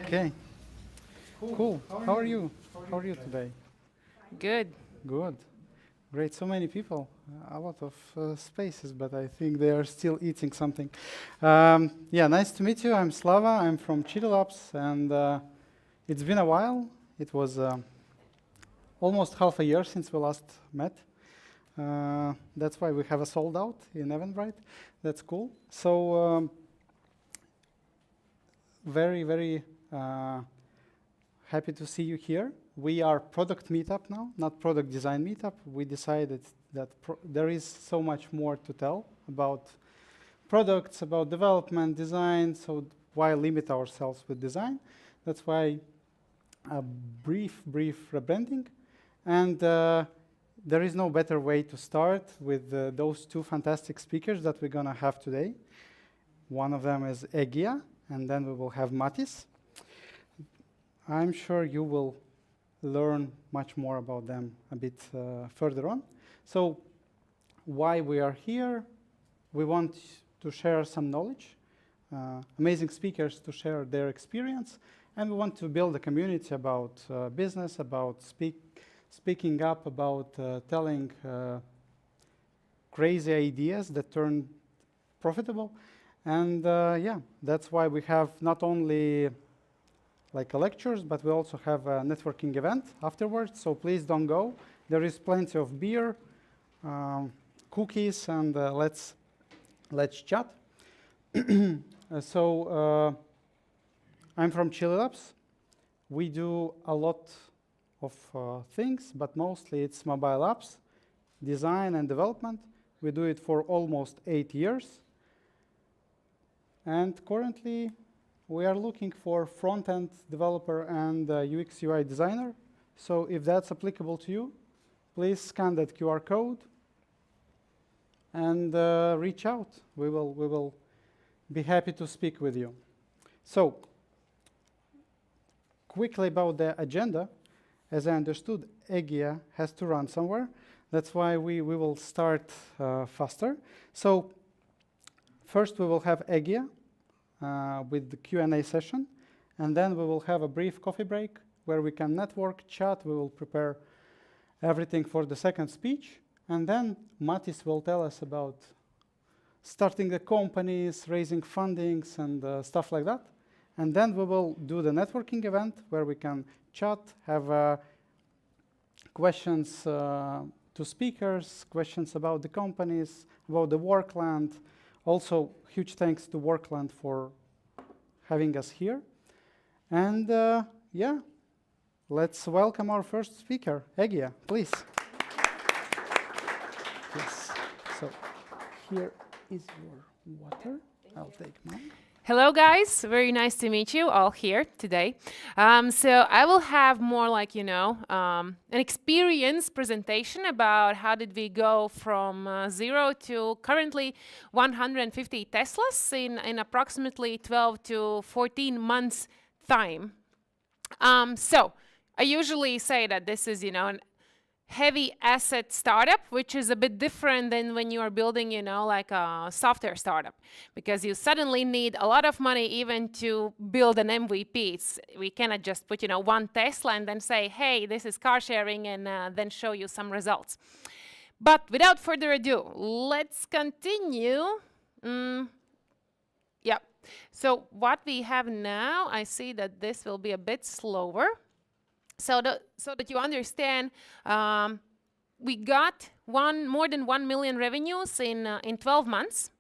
Okay. Cool. How are you? How are you today? Good. Good. Great. So many people. A lot of spaces, but I think they are still eating something. Yeah, nice to meet you. I'm Slava. I'm from Labs, and it's been a while. It was almost half a year since we last met. That's why we have a sold out in Eventbrite. That's cool. So very happy to see you here. We are product meetup now, not product design meetup. We decided that there is so much more to tell about products, about development, design, so why limit ourselves with design? That's why a brief rebranding. And there is no better way to start with those two fantastic speakers that we're gonna have today. One of them is Egija, and then we will have Matiss. I'm sure you will learn much more about them a bit further on. So why we are here? We want to share some knowledge, amazing speakers to share their experience, and we want to build a community about business, about speaking up, about telling crazy ideas that turn profitable. And yeah, that's why we have not only like lectures, but we also have a networking event afterwards, so please don't go. There is plenty of beer, cookies, and let's chat. So I'm from Labs. We do a lot of things, but mostly it's mobile apps, design and development. We do it for almost 8 years. And currently, we are looking for front-end developer and UX UI designer. So if that's applicable to you, please scan that QR code and reach out. We will be happy to speak with you. So quickly about the agenda. As I understood, Egija has to run somewhere. That's why we will start faster. So first we will have Egija with the Q&A session, and then we will have a brief coffee break where we can network, chat. We will prepare everything for the second speech, and then Matiss will tell us about starting the companies, raising fundings, and stuff like that. And then we will do the networking event where we can chat, have questions to speakers, questions about the companies, about the Workland. Also, huge thanks to Workland for having us here. And yeah, let's welcome our first speaker, Egija, please. Yes. So here is your water. I'll take mine. Hello, guys. Very nice to meet you all here today. So I will have more like, an experience presentation about how did we go from 0 to currently 150 Teslas in approximately 12 to 14 months time. So I usually say that this is, an heavy asset startup, which is a bit different than when you are building, like a software startup, because you suddenly need a lot of money even to build an MVP. We cannot just put, one Tesla and then say, hey, this is car sharing, and then show you some results. But without further ado, let's continue. Yeah. So what we have now, I see that this will be a bit slower. So that you understand, we got more than 1 million revenues in 12 months.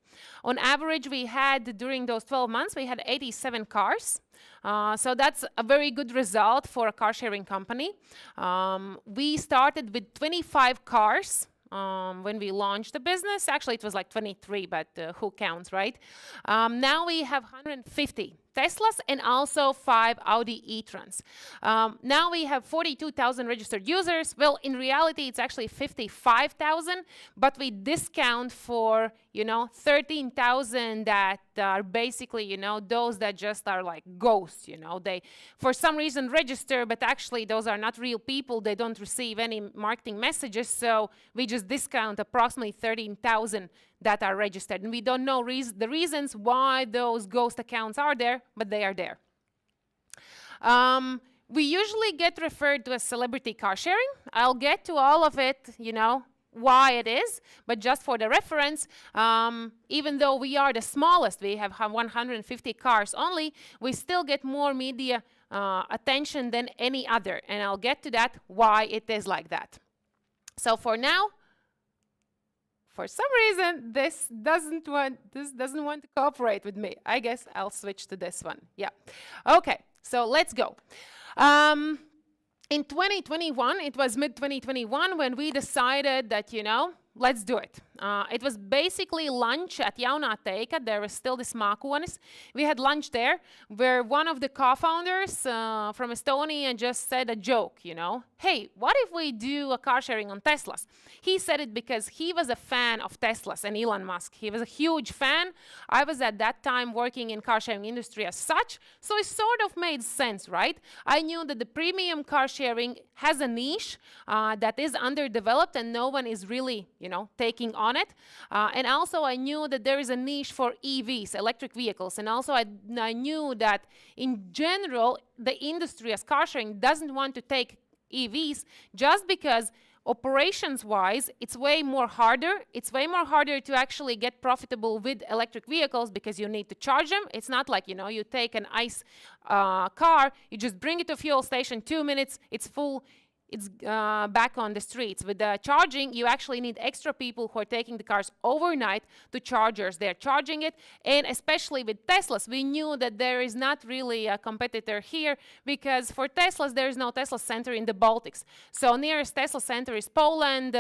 On average, we had, during those 12 months, we had 87 cars. So that's a very good result for a car-sharing company. We started with 25 cars when we launched the business. Actually, it was like 23, but who counts, right? Now we have 150 Teslas and also 5 Audi e-trons. Now we have 42,000 registered users. Well, in reality, it's actually 55,000, but we discount for, 13,000 that are basically, those that just are like ghosts, They, for some reason, register, but actually those are not real people. They don't receive any marketing messages, so we just discount approximately 13,000 that are registered. And we don't know the reasons why those ghost accounts are there, but they are there. We usually get referred to as celebrity car sharing. I'll get to all of it, why it is, but just for the reference, even though we are the smallest, we have 150 cars only, we still get more media attention than any other, and I'll get to that, why it is like that. So for now, for some reason, this doesn't want to cooperate with me. I guess I'll switch to this one. Yeah. Okay, so let's go. In 2021, it was mid-2021 when we decided that, let's do it. It was basically lunch at Jaunā Teika. There was still this Mākonis. We had lunch there where one of the co-founders from Estonia just said a joke, hey, what if we do a car sharing on Teslas? He said it because he was a fan of Teslas and Elon Musk. He was a huge fan. I was at that time working in car sharing industry as such, so it sort of made sense, right? I knew that the premium car sharing has a niche that is underdeveloped and no one is really, taking on it. And also I knew that there is a niche for EVs, electric vehicles. And also I knew that in general, the industry as car sharing doesn't want to take EVs just because operations-wise, it's way more harder. It's way more harder to actually get profitable with electric vehicles because you need to charge them. It's not like, you take an ICE car, you just bring it to a fuel station, 2 minutes, it's full, it's back on the streets. With the charging, you actually need extra people who are taking the cars overnight to chargers. They're charging it, and especially with Teslas, we knew that there is not really a competitor here because for Teslas, there is no Tesla center in the Baltics. So nearest Tesla center is Poland,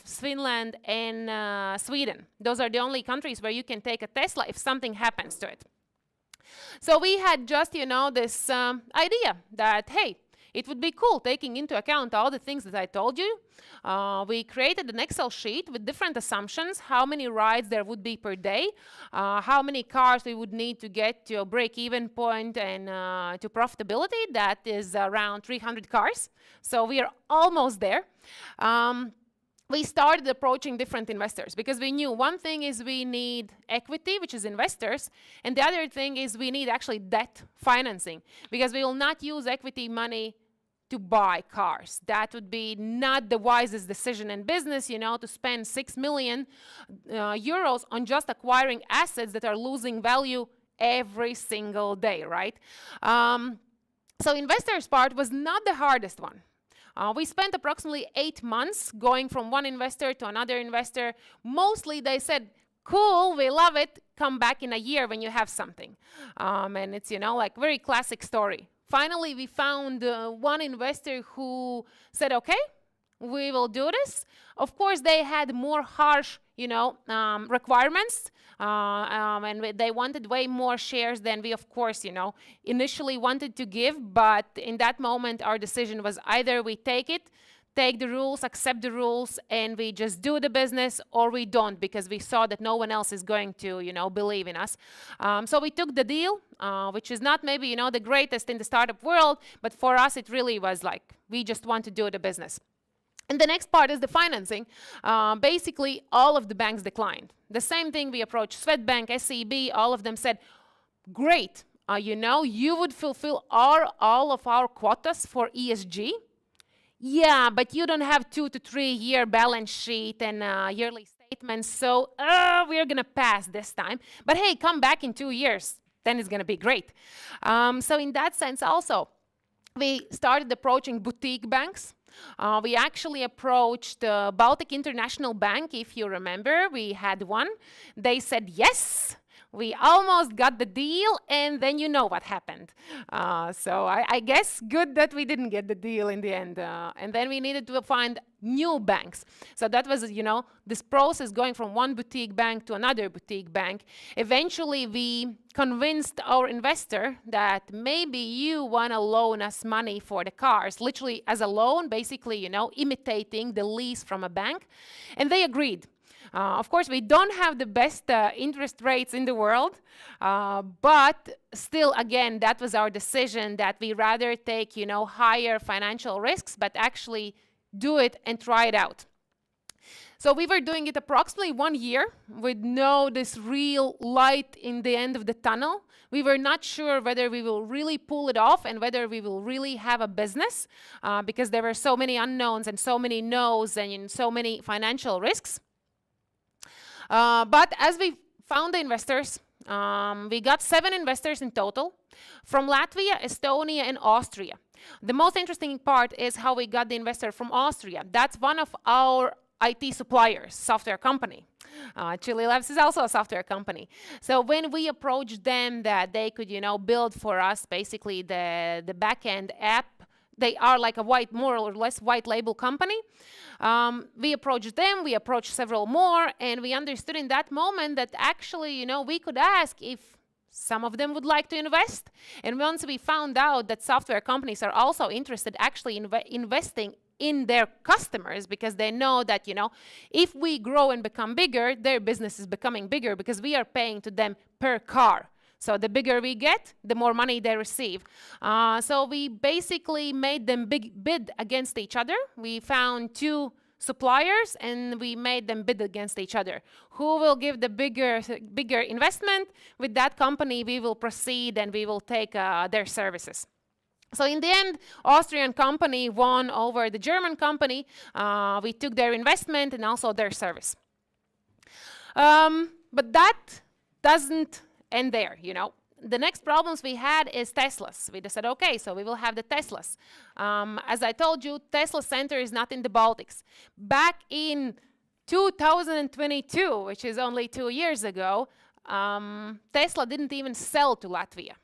Finland, and Sweden. Those are the only countries where you can take a Tesla if something happens to it. So we had just, this idea that, hey, it would be cool taking into account all the things that I told you. We created an Excel sheet with different assumptions, how many rides there would be per day, how many cars we would need to get to a break-even point and to profitability. That is around 300 cars. So we are almost there. We started approaching different investors because we knew one thing is we need equity, which is investors, and the other thing is we need actually debt financing because we will not use equity money to buy cars. That would be not the wisest decision in business, to spend 6 million euros on just acquiring assets that are losing value every single day, right? So investors part was not the hardest one. We spent approximately 8 months going from one investor to another investor. Mostly they said, cool, we love it, come back in a year when you have something. And it's, like very classic story. Finally, we found one investor who said, okay, we will do this. Of course, they had more harsh, requirements, and they wanted way more shares than we, of course, initially wanted to give. But in that moment, our decision was either we take the rules, accept the rules, and we just do the business, or we don't, because we saw that no one else is going to, believe in us. So we took the deal, which is not maybe, the greatest in the startup world, but for us, it really was like, we just want to do the business. And the next part is the financing. Basically, all of the banks declined. The same thing, we approached Swedbank, SEB, all of them said, great, you would fulfill all of our quotas for ESG. Yeah, but you don't have 2 to 3 year balance sheet and yearly statements, so we're gonna pass this time. But hey, come back in 2 years, then it's gonna be great. So in that sense also, we started approaching boutique banks. We actually approached Baltic International Bank, if you remember, we had one. They said yes. We almost got the deal, and then you know what happened. So I guess good that we didn't get the deal in the end. And then we needed to find new banks. So that was, this process going from one boutique bank to another boutique bank. Eventually, we convinced our investor that maybe you want to loan us money for the cars, literally as a loan, basically, imitating the lease from a bank. And they agreed. Of course, we don't have the best interest rates in the world, but still, again, that was our decision that we rather take, higher financial risks, but actually do it and try it out. So we were doing it approximately 1 year with no this real light in the end of the tunnel. We were not sure whether we will really pull it off and whether we will really have a business because there were so many unknowns and so many no's and so many financial risks. But as we found the investors, we got 7 investors in total from Latvia, Estonia, and Austria. The most interesting part is how we got the investor from Austria. That's one of our IT suppliers, software company. Chili Labs is also a software company. So when we approached them that they could, build for us basically the backend app, they are like a more or less white label company. We approached them, we approached several more, and we understood in that moment that actually, we could ask if some of them would like to invest. And once we found out that software companies are also interested actually in investing in their customers, because they know that, if we grow and become bigger, their business is becoming bigger because we are paying to them per car. So the bigger we get, the more money they receive. So we basically made them bid against each other. We found 2 suppliers and we made them bid against each other. Who will give the bigger investment? With that company, we will proceed and we will take their services. So in the end, Austrian company won over the German company. We took their investment and also their service. But that doesn't end there, The next problems we had is Teslas. We just said, okay, so we will have the Teslas. As I told you, Tesla Center is not in the Baltics. Back in 2022, which is only 2 years ago, Tesla didn't even sell to Latvia.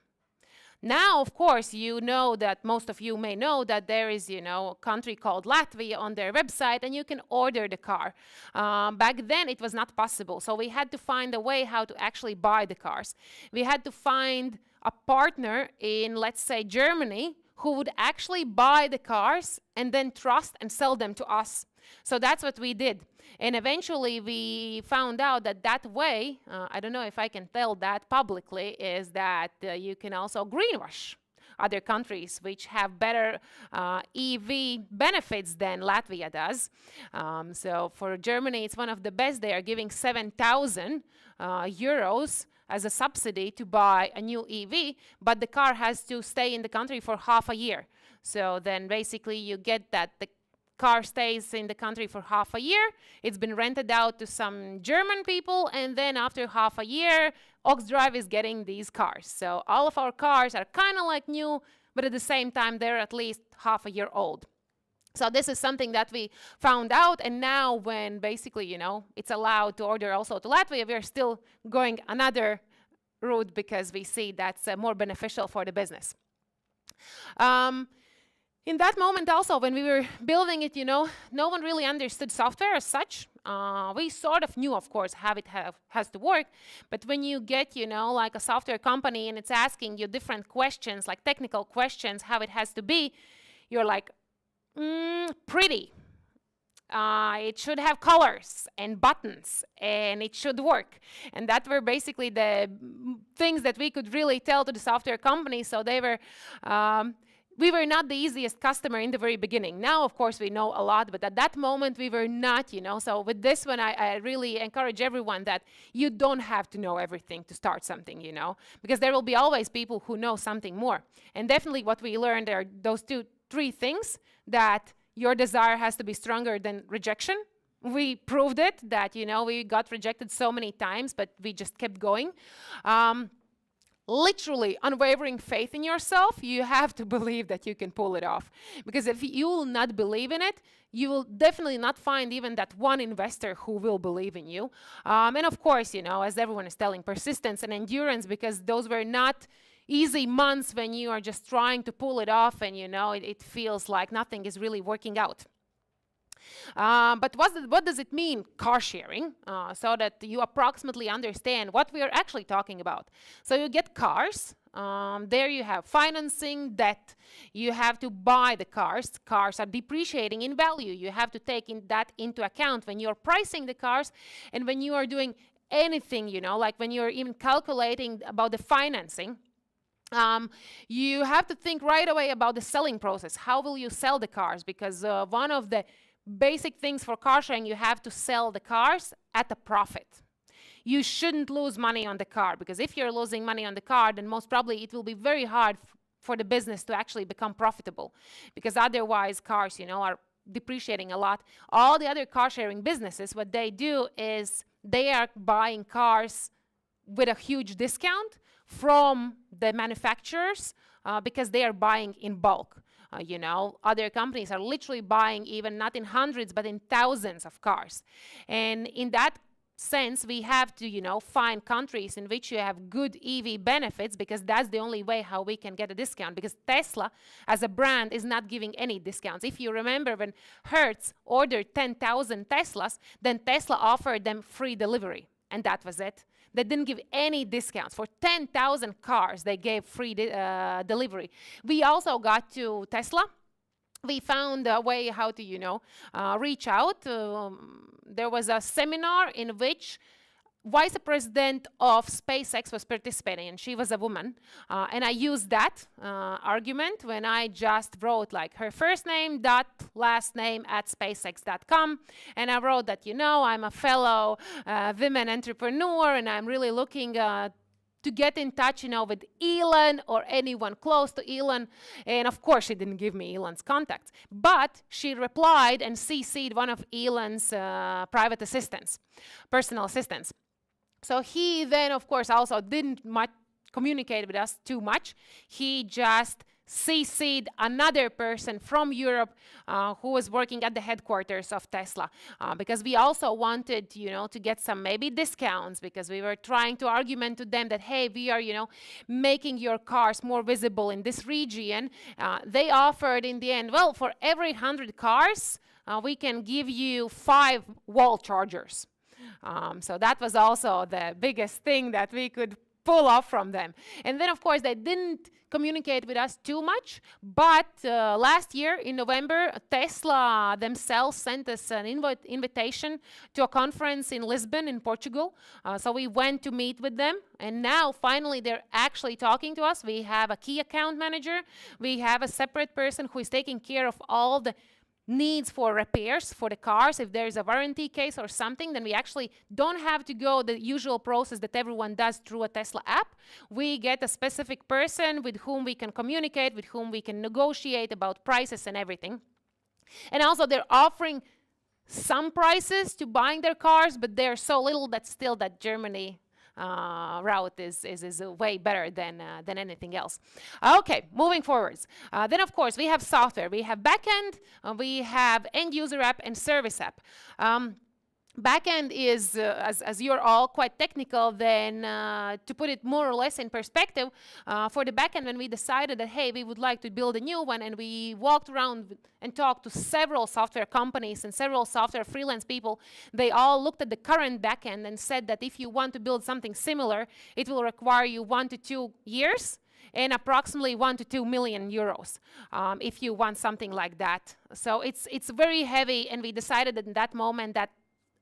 Now, of course, that most of you may know that there is, a country called Latvia on their website and you can order the car. Back then, it was not possible. So we had to find a way how to actually buy the cars. We had to find a partner in, let's say, Germany who would actually buy the cars and then trust and sell them to us. So that's what we did. And eventually we found out that way, I don't know if I can tell that publicly, is that you can also greenwash other countries which have better EV benefits than Latvia does. So for Germany, it's one of the best. They are giving 7,000 euros as a subsidy to buy a new EV, but the car has to stay in the country for half a year. So then basically you get that the car stays in the country for half a year. It's been rented out to some German people, and then after half a year, Oxdrive is getting these cars. So all of our cars are kind of like new, but at the same time, they're at least half a year old. So this is something that we found out, and now when basically, it's allowed to order also to Latvia, we're still going another route because we see that's more beneficial for the business. In that moment also, when we were building it, no one really understood software as such. We sort of knew, of course, how it has to work. But when you get, like a software company and it's asking you different questions, like technical questions, how it has to be, you're like, pretty. It should have colors and buttons, and it should work. And that were basically the things that we could really tell to the software company. So they were... we were not the easiest customer in the very beginning. Now, of course, we know a lot, but at that moment, we were not, So with this one, I really encourage everyone that you don't have to know everything to start something, because there will be always people who know something more. And definitely what we learned are those 3 things, that your desire has to be stronger than rejection. We proved it, that, we got rejected so many times, but we just kept going. Literally unwavering faith in yourself. You have to believe that you can pull it off, because if you will not believe in it, you will definitely not find even that one investor who will believe in you. And of course, as everyone is telling, persistence and endurance, because those were not easy months when you are just trying to pull it off and it feels like nothing is really working out. But what does it mean, car sharing, so that you approximately understand what we are actually talking about? So you get cars. There you have financing, debt. You have to buy the cars. Cars are depreciating in value. You have to take that into account when you're pricing the cars and when you are doing anything, like when you're even calculating about the financing. You have to think right away about the selling process. How will you sell the cars? Because one of the basic things for car sharing, you have to sell the cars at a profit. You shouldn't lose money on the car, because if you're losing money on the car, then most probably it will be very hard for the business to actually become profitable, because otherwise cars, are depreciating a lot. All the other car sharing businesses, what they do is they are buying cars with a huge discount from the manufacturers because they are buying in bulk. Other companies are literally buying even not in hundreds, but in thousands of cars. And in that sense, we have to, find countries in which you have good EV benefits, because that's the only way how we can get a discount, because Tesla as a brand is not giving any discounts. If you remember, when Hertz ordered 10,000 Teslas, then Tesla offered them free delivery, and that was it. They didn't give any discounts. For 10,000 cars, they gave free delivery. We also got to Tesla. We found a way how to, reach out. There was a seminar in which Vice President of SpaceX was participating, and she was a woman. And I used that argument when I just wrote like her first name dot last name at spacex.com. And I wrote that, I'm a fellow women entrepreneur, and I'm really looking to get in touch, with Elon or anyone close to Elon. And of course, she didn't give me Elon's contacts, but she replied and CC'd one of Elon's private assistants, personal assistants. So he then, of course, also didn't communicate with us too much. He just CC'd another person from Europe who was working at the headquarters of Tesla, because we also wanted, to get some maybe discounts, because we were trying to argument to them that, hey, we are, making your cars more visible in this region. They offered in the end, well, for every 100 cars, we can give you 5 wall chargers. So that was also the biggest thing that we could pull off from them. And then, of course, they didn't communicate with us too much, but last year in November, Tesla themselves sent us an invitation to a conference in Lisbon in Portugal. So we went to meet with them, and now finally they're actually talking to us. We have a key account manager. We have a separate person who is taking care of all the needs for repairs for the cars. If there's a warranty case or something, then we actually don't have to go the usual process that everyone does through a Tesla app. We get a specific person with whom we can communicate, with whom we can negotiate about prices and everything. And also they're offering some prices to buying their cars, but they're so little that still that Germany route is way better than anything else. Okay, moving forwards. Then, of course, we have software. We have backend, we have end user app, and service app. Backend is, as you're all quite technical, then to put it more or less in perspective, for the backend, when we decided that, hey, we would like to build a new one, and we walked around and talked to several software companies and several software freelance people, they all looked at the current backend and said that if you want to build something similar, it will require you 1 to 2 years and approximately 1 to 2 million euros if you want something like that. So it's very heavy, and we decided in that moment that,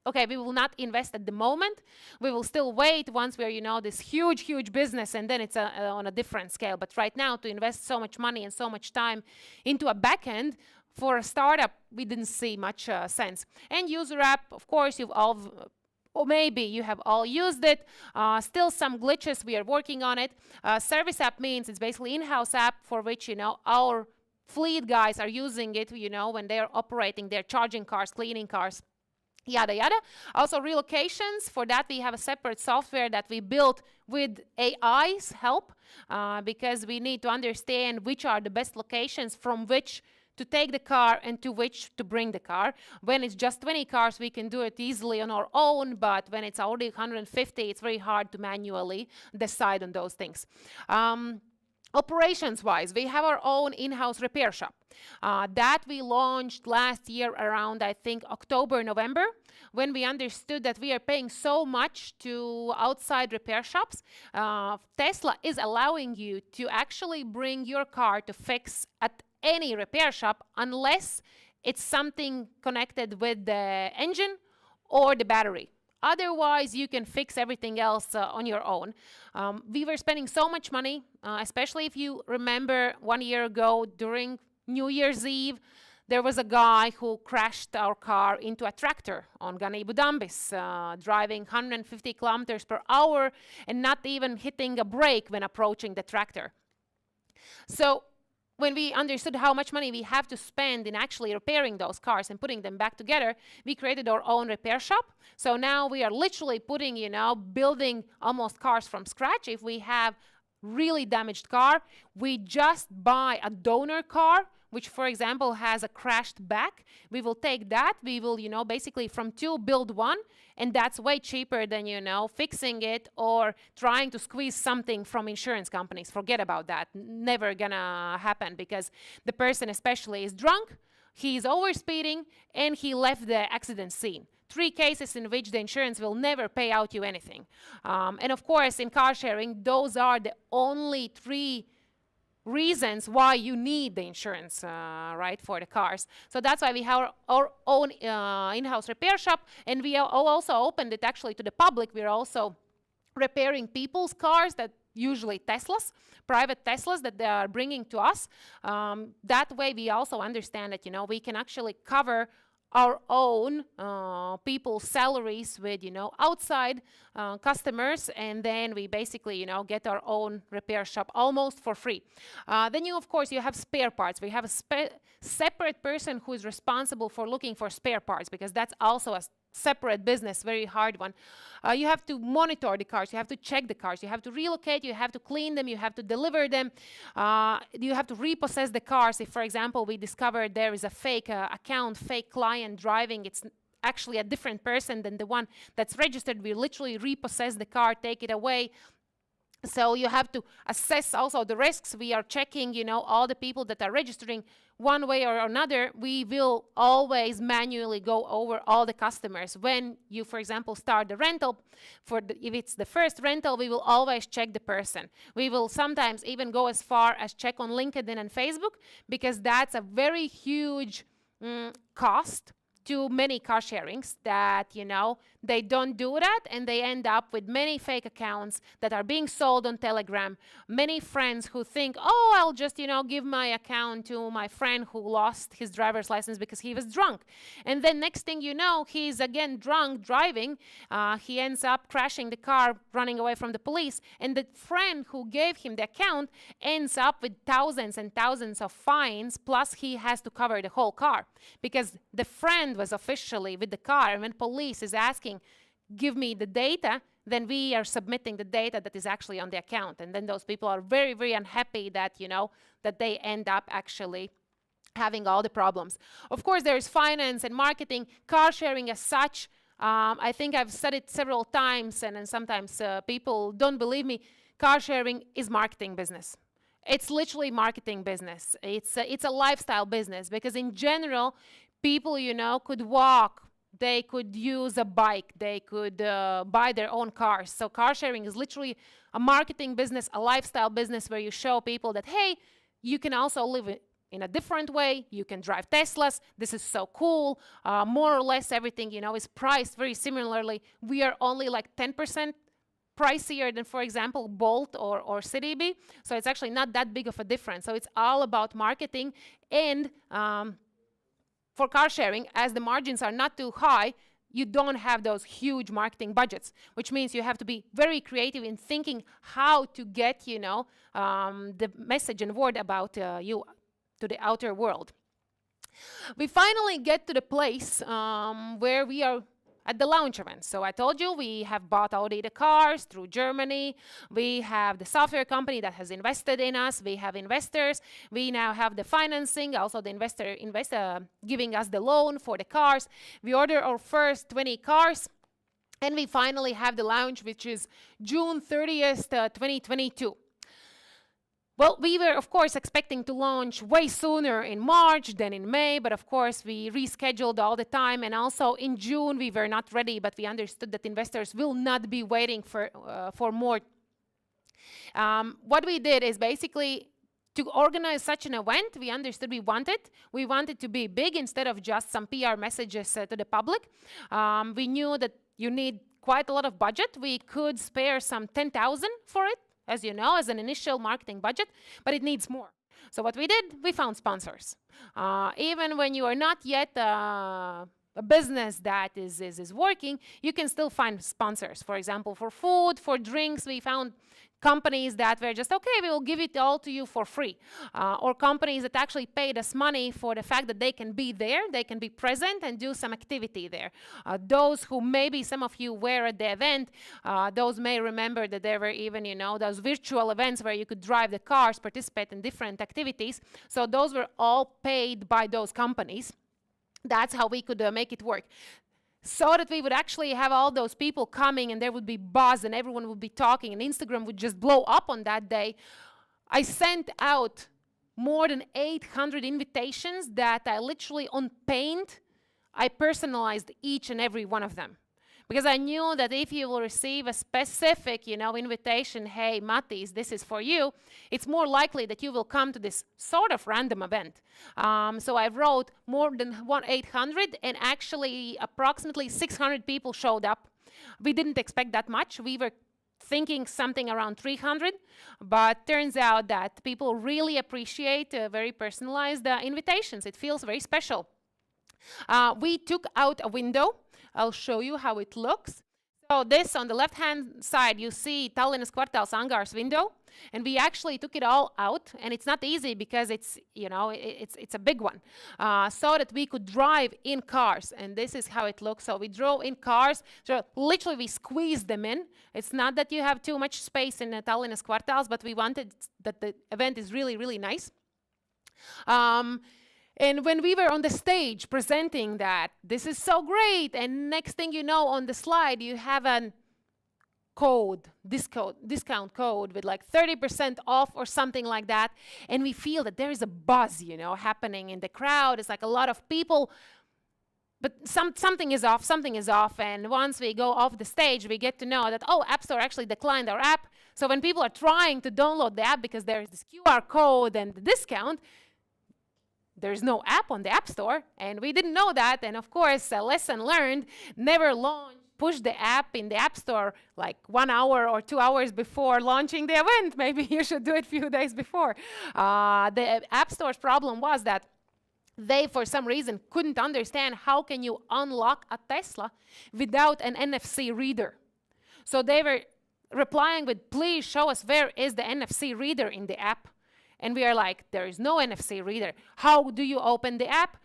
okay, we will not invest at the moment. We will still wait once we're, this huge business, and then it's on a different scale. But right now, to invest so much money and so much time into a backend for a startup, we didn't see much sense. And user app, of course, you've all, or maybe you have all used it. Still some glitches, we are working on it. Service app means it's basically in-house app for which, our fleet guys are using it, when they're operating, they're charging cars, cleaning cars, yada yada. Also relocations, for that we have a separate software that we built with AI's help, because we need to understand which are the best locations from which to take the car and to which to bring the car. When it's just 20 cars, we can do it easily on our own, but when it's already 150, it's very hard to manually decide on those things. Operations-wise, we have our own in-house repair shop that we launched last year around, I think, October, November, when we understood that we are paying so much to outside repair shops. Tesla is allowing you to actually bring your car to fix at any repair shop unless it's something connected with the engine or the battery. Otherwise, you can fix everything else on your own. We were spending so much money, especially if you remember 1 year ago during New Year's Eve, there was a guy who crashed our car into a tractor on Ganeibu Dambis, driving 150 kilometers per hour and not even hitting a brake when approaching the tractor. So when we understood how much money we have to spend in actually repairing those cars and putting them back together, we created our own repair shop. So now we are literally putting, building almost cars from scratch. If we have really damaged car, we just buy a donor car, which, for example, has a crashed back. We will take that. We will, basically from 2 build 1, and that's way cheaper than, fixing it or trying to squeeze something from insurance companies. Forget about that. Never gonna happen, because the person especially is drunk, he's over speeding, and he left the accident scene. 3 cases in which the insurance will never pay out you anything. And of course, in car sharing, those are the only 3 reasons why you need the insurance, right, for the cars. So that's why we have our own in-house repair shop, and we also opened it actually to the public. We're also repairing people's cars, that usually Teslas, private Teslas that they are bringing to us. That way we also understand that, we can actually cover our own people's salaries with, outside customers, and then we basically, get our own repair shop almost for free. Then of course, you have spare parts. We have a separate person who is responsible for looking for spare parts, because that's also a separate business, very hard one. You have to monitor the cars, you have to check the cars, you have to relocate, you have to clean them, you have to deliver them, you have to repossess the cars. If, for example, we discover there is a fake account, fake client driving, it's actually a different person than the one that's registered, we literally repossess the car, take it away. So you have to assess also the risks. We are checking, all the people that are registering one way or another. We will always manually go over all the customers. When you, for example, start the rental, if it's the first rental, we will always check the person. We will sometimes even go as far as check on LinkedIn and Facebook, because that's a very huge cost to many car sharings that, they don't do that, and they end up with many fake accounts that are being sold on Telegram. Many friends who think, oh, I'll just, give my account to my friend who lost his driver's license because he was drunk. And then next thing you know, he's again drunk driving. He ends up crashing the car, running away from the police. And the friend who gave him the account ends up with thousands and thousands of fines, plus he has to cover the whole car, because the friend was officially with the car, and when police is asking, give me the data, then we are submitting the data that is actually on the account. And then those people are very, very unhappy that, that they end up actually having all the problems. Of course, there's finance and marketing. Car sharing as such, I think I've said it several times, and then sometimes people don't believe me. Car sharing is marketing business. It's literally marketing business. It's a lifestyle business, because in general, people, could walk, they could use a bike, they could buy their own cars. So car sharing is literally a marketing business, a lifestyle business, where you show people that, hey, you can also live in a different way. You can drive Teslas. This is so cool. More or less everything, is priced very similarly. We are only like 10% pricier than, for example, Bolt or CityB. So it's actually not that big of a difference. So it's all about marketing. And for car sharing, as the margins are not too high, you don't have those huge marketing budgets, which means you have to be very creative in thinking how to get, the message and word about you to the outer world. We finally get to the place where we are at the launch event. So I told you we have bought already the cars through Germany. We have the software company that has invested in us. We have investors. We now have the financing, also the investor giving us the loan for the cars. We order our first 20 cars, and we finally have the launch, which is June 30th, 2022. Well, we were, of course, expecting to launch way sooner in March than in May, but of course, we rescheduled all the time. And also in June, we were not ready, but we understood that investors will not be waiting for more. What we did is basically to organize such an event. We understood we wanted to be big instead of just some PR messages to the public. We knew that you need quite a lot of budget. We could spare some 10,000 for it, as you know, as an initial marketing budget, but it needs more. So what we did, we found sponsors. Even when you are not yet a business that is working, you can still find sponsors. For example, for food, for drinks, we found companies that were just, okay, we will give it all to you for free. Or companies that actually paid us money for the fact that they can be there, they can be present and do some activity there. Those who maybe some of you were at the event, those may remember that there were even, you know, those virtual events where you could drive the cars, participate in different activities. So those were all paid by those companies. That's how we could make it work. So that we would actually have all those people coming and there would be buzz and everyone would be talking and Instagram would just blow up on that day. I sent out more than 800 invitations that I literally on Paint, I personalized each and every one of them. Because I knew that if you will receive a specific, you know, invitation, hey, Matiss, this is for you, it's more likely that you will come to this sort of random event. So I wrote more than 800, and actually approximately 600 people showed up. We didn't expect that much. We were thinking something around 300, but turns out that people really appreciate very personalized invitations. It feels very special. We took out a window. I'll show you how it looks. So this, on the left-hand side, you see Tallinnas Kvartāls Angārs window, and we actually took it all out, and it's not easy because it's, you know, it's a big one, so that we could drive in cars, and this is how it looks. So we drove in cars, so literally we squeezed them in. It's not that you have too much space in Tallinnas Kvartāls, but we wanted that the event is really, really nice. And when we were on the stage presenting that, this is so great, and next thing you know, on the slide, you have a discount code with like 30% off or something like that, and we feel that there is a buzz, you know, happening in the crowd. It's like a lot of people, but something is off, and once we go off the stage, we get to know that, oh, App Store actually declined our app. So when people are trying to download the app because there is this QR code and the discount, there's no app on the App Store, and we didn't know that. And of course, a lesson learned, never push the app in the App Store like 1 hour or 2 hours before launching the event. Maybe you should do it a few days before. The App Store's problem was that they, for some reason, couldn't understand how can you unlock a Tesla without an NFC reader. So they were replying with, please show us where is the NFC reader in the app. And we are like, there is no NFC reader. How do you open the app?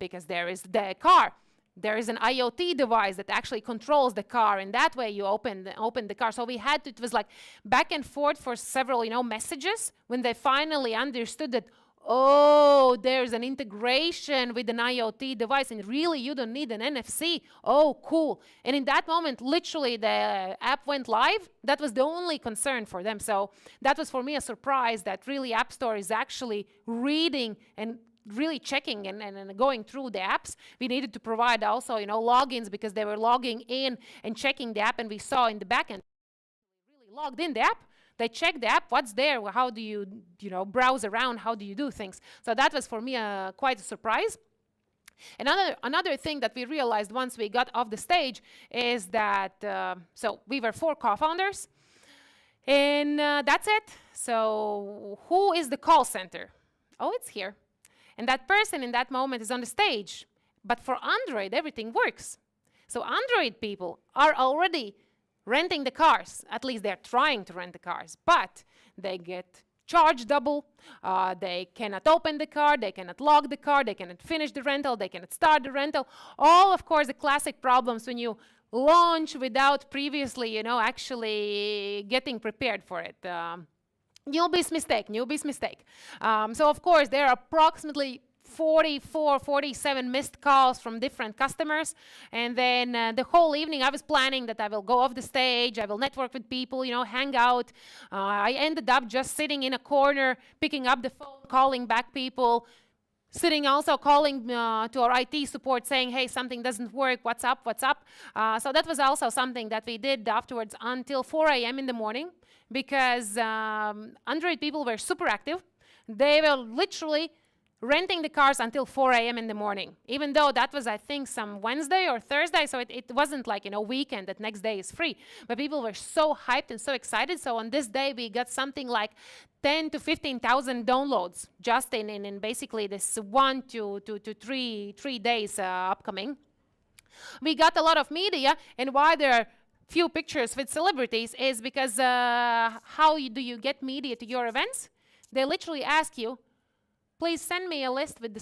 Because there is the car. There is an IoT device that actually controls the car, and that way you open the car. So we had to, it was like back and forth for several, you know, messages when they finally understood that, oh, there's an integration with an IoT device, and really you don't need an NFC. Oh, cool. And in that moment, literally the app went live. That was the only concern for them. So that was for me a surprise that really App Store is actually reading and really checking and going through the apps. We needed to provide also, you know, logins because they were logging in and checking the app, and we saw in the backend really logged in the app. They check the app, what's there, how do you, browse around, how do you do things. So that was for me quite a surprise. Another thing that we realized once we got off the stage is that, so we were 4 co-founders, and that's it. So who is the call center? Oh, it's here. And that person in that moment is on the stage. But for Android, everything works. So Android people are already renting the cars. At least they're trying to rent the cars, but they get charged double. They cannot open the car, they cannot log the car, they cannot finish the rental, they cannot start the rental. All, of course, the classic problems when you launch without previously, actually getting prepared for it. Newbie's mistake. So, of course, there are approximately 44, 47 missed calls from different customers. And then the whole evening I was planning that I will go off the stage, I will network with people, hang out. I ended up just sitting in a corner, picking up the phone, calling back people, sitting also calling to our IT support saying, hey, something doesn't work, what's up? So that was also something that we did afterwards until 4 a.m. in the morning, because Android people were super active. They were literally renting the cars until 4 a.m. in the morning, even though that was, I think, some Wednesday or Thursday, so it wasn't like, weekend, that next day is free. But people were so hyped and so excited, so on this day we got something like 10 to 15,000 downloads just in basically this 1 to 3 days upcoming. We got a lot of media, and why there are few pictures with celebrities is because how do you get media to your events? They literally ask you, please send me a list with the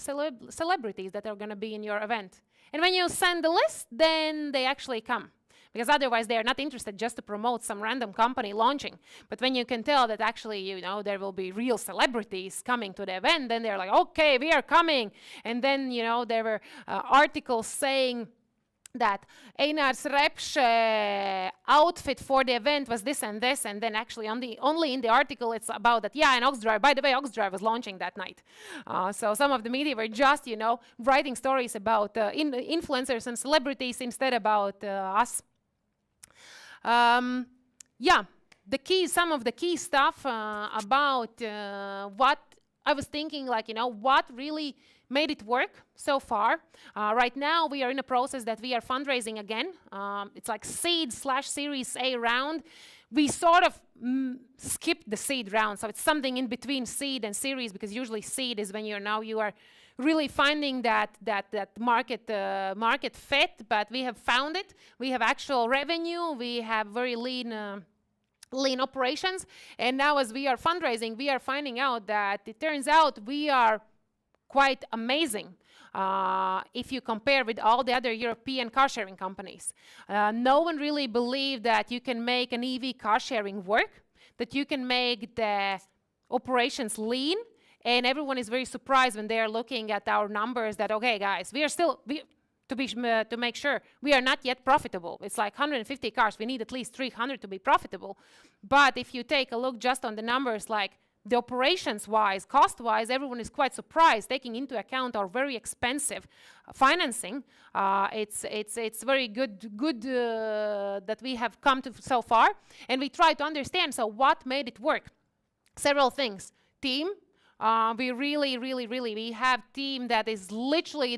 celebrities that are going to be in your event. And when you send the list, then they actually come. Because otherwise they are not interested just to promote some random company launching. But when you can tell that actually, there will be real celebrities coming to the event, then they're like, okay, we are coming. And then, there were articles saying that Einar's Repše outfit for the event was this and this, and then actually only in the article it's about that, and Oxdrive, by the way, Oxdrive was launching that night. So some of the media were just, writing stories about influencers and celebrities instead about us. Some of the key stuff about what I was thinking, what really made it work so far. Right now, we are in a process that we are fundraising again. It's like seed/Series A round. We sort of skipped the seed round, so it's something in between seed and series, because usually seed is when you are really finding that market fit, but we have found it. We have actual revenue. We have very lean operations, and now as we are fundraising, we are finding out that it turns out we are quite amazing if you compare with all the other European car sharing companies. No one really believed that you can make an EV car sharing work, that you can make the operations lean, and everyone is very surprised when they are looking at our numbers that, okay, guys, we are still, to make sure, we are not yet profitable. It's like 150 cars. We need at least 300 to be profitable. But if you take a look just on the numbers, like the operations-wise, cost-wise, everyone is quite surprised, taking into account our very expensive financing. It's very good that we have come to so far, and we try to understand, so what made it work? Several things. Team. We we have team that is literally,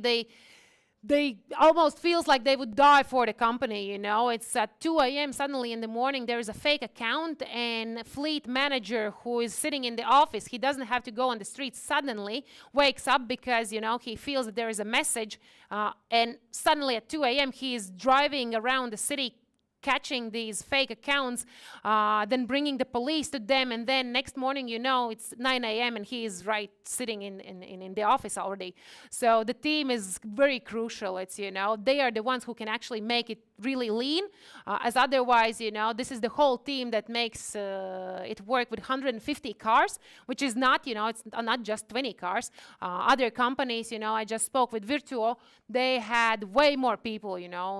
they almost feels like they would die for the company, It's at 2 a.m. suddenly in the morning, there is a fake account, and fleet manager who is sitting in the office, he doesn't have to go on the street, suddenly wakes up because, he feels that there is a message, and suddenly at 2 a.m. he is driving around the city, catching these fake accounts, then bringing the police to them, and then next morning, it's 9 a.m. and he is right sitting in the office already. So the team is very crucial. It's, they are the ones who can actually make it really lean, as otherwise, this is the whole team that makes it work with 150 cars, which is not, it's not just 20 cars. Other companies, I just spoke with Virtuo, they had way more people,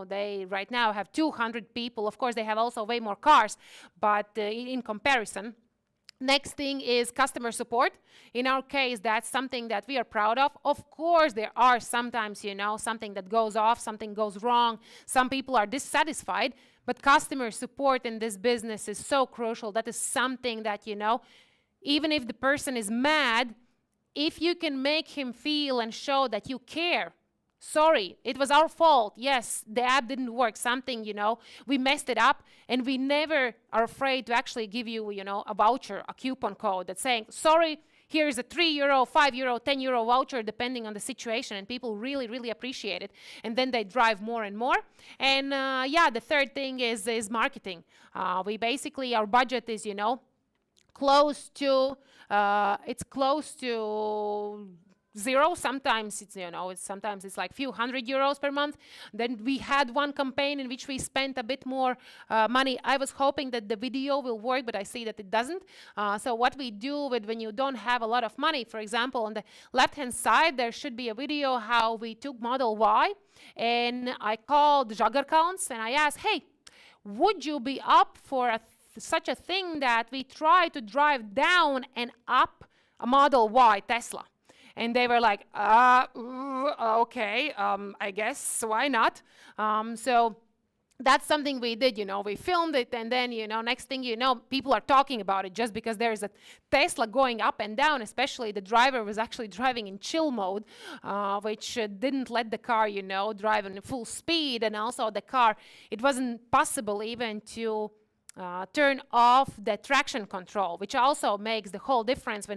they right now have 200 people. Of course, they have also way more cars, but in comparison. Next thing is customer support. In our case, that's something that we are proud of. Of course, there are sometimes, something that goes off, something goes wrong. Some people are dissatisfied, but customer support in this business is so crucial. That is something that, even if the person is mad, if you can make him feel and show that you care, sorry, it was our fault. Yes, the app didn't work. Something, we messed it up, and we never are afraid to actually give you, a voucher, a coupon code that's saying, sorry, here's a €3, €5, €10 voucher, depending on the situation, and people really appreciate it. And then they drive more and more. And the third thing is marketing. We basically, our budget is, close to, it's close to zero. Sometimes it's, sometimes it's like few €100 per month. Then we had one campaign in which we spent a bit more money. I was hoping that the video will work, but I see that it doesn't. So what we do when you don't have a lot of money, for example, on the left-hand side, there should be a video how we took Model Y, and I called Jagger Counts, and I asked, hey, would you be up for such a thing that we try to drive down and up a Model Y Tesla? And they were like, okay, I guess, why not? So that's something we did, we filmed it, and then, next thing you know, people are talking about it just because there is a Tesla going up and down, especially the driver was actually driving in chill mode, which didn't let the car, drive in full speed, and also the car, it wasn't possible even to turn off the traction control, which also makes the whole difference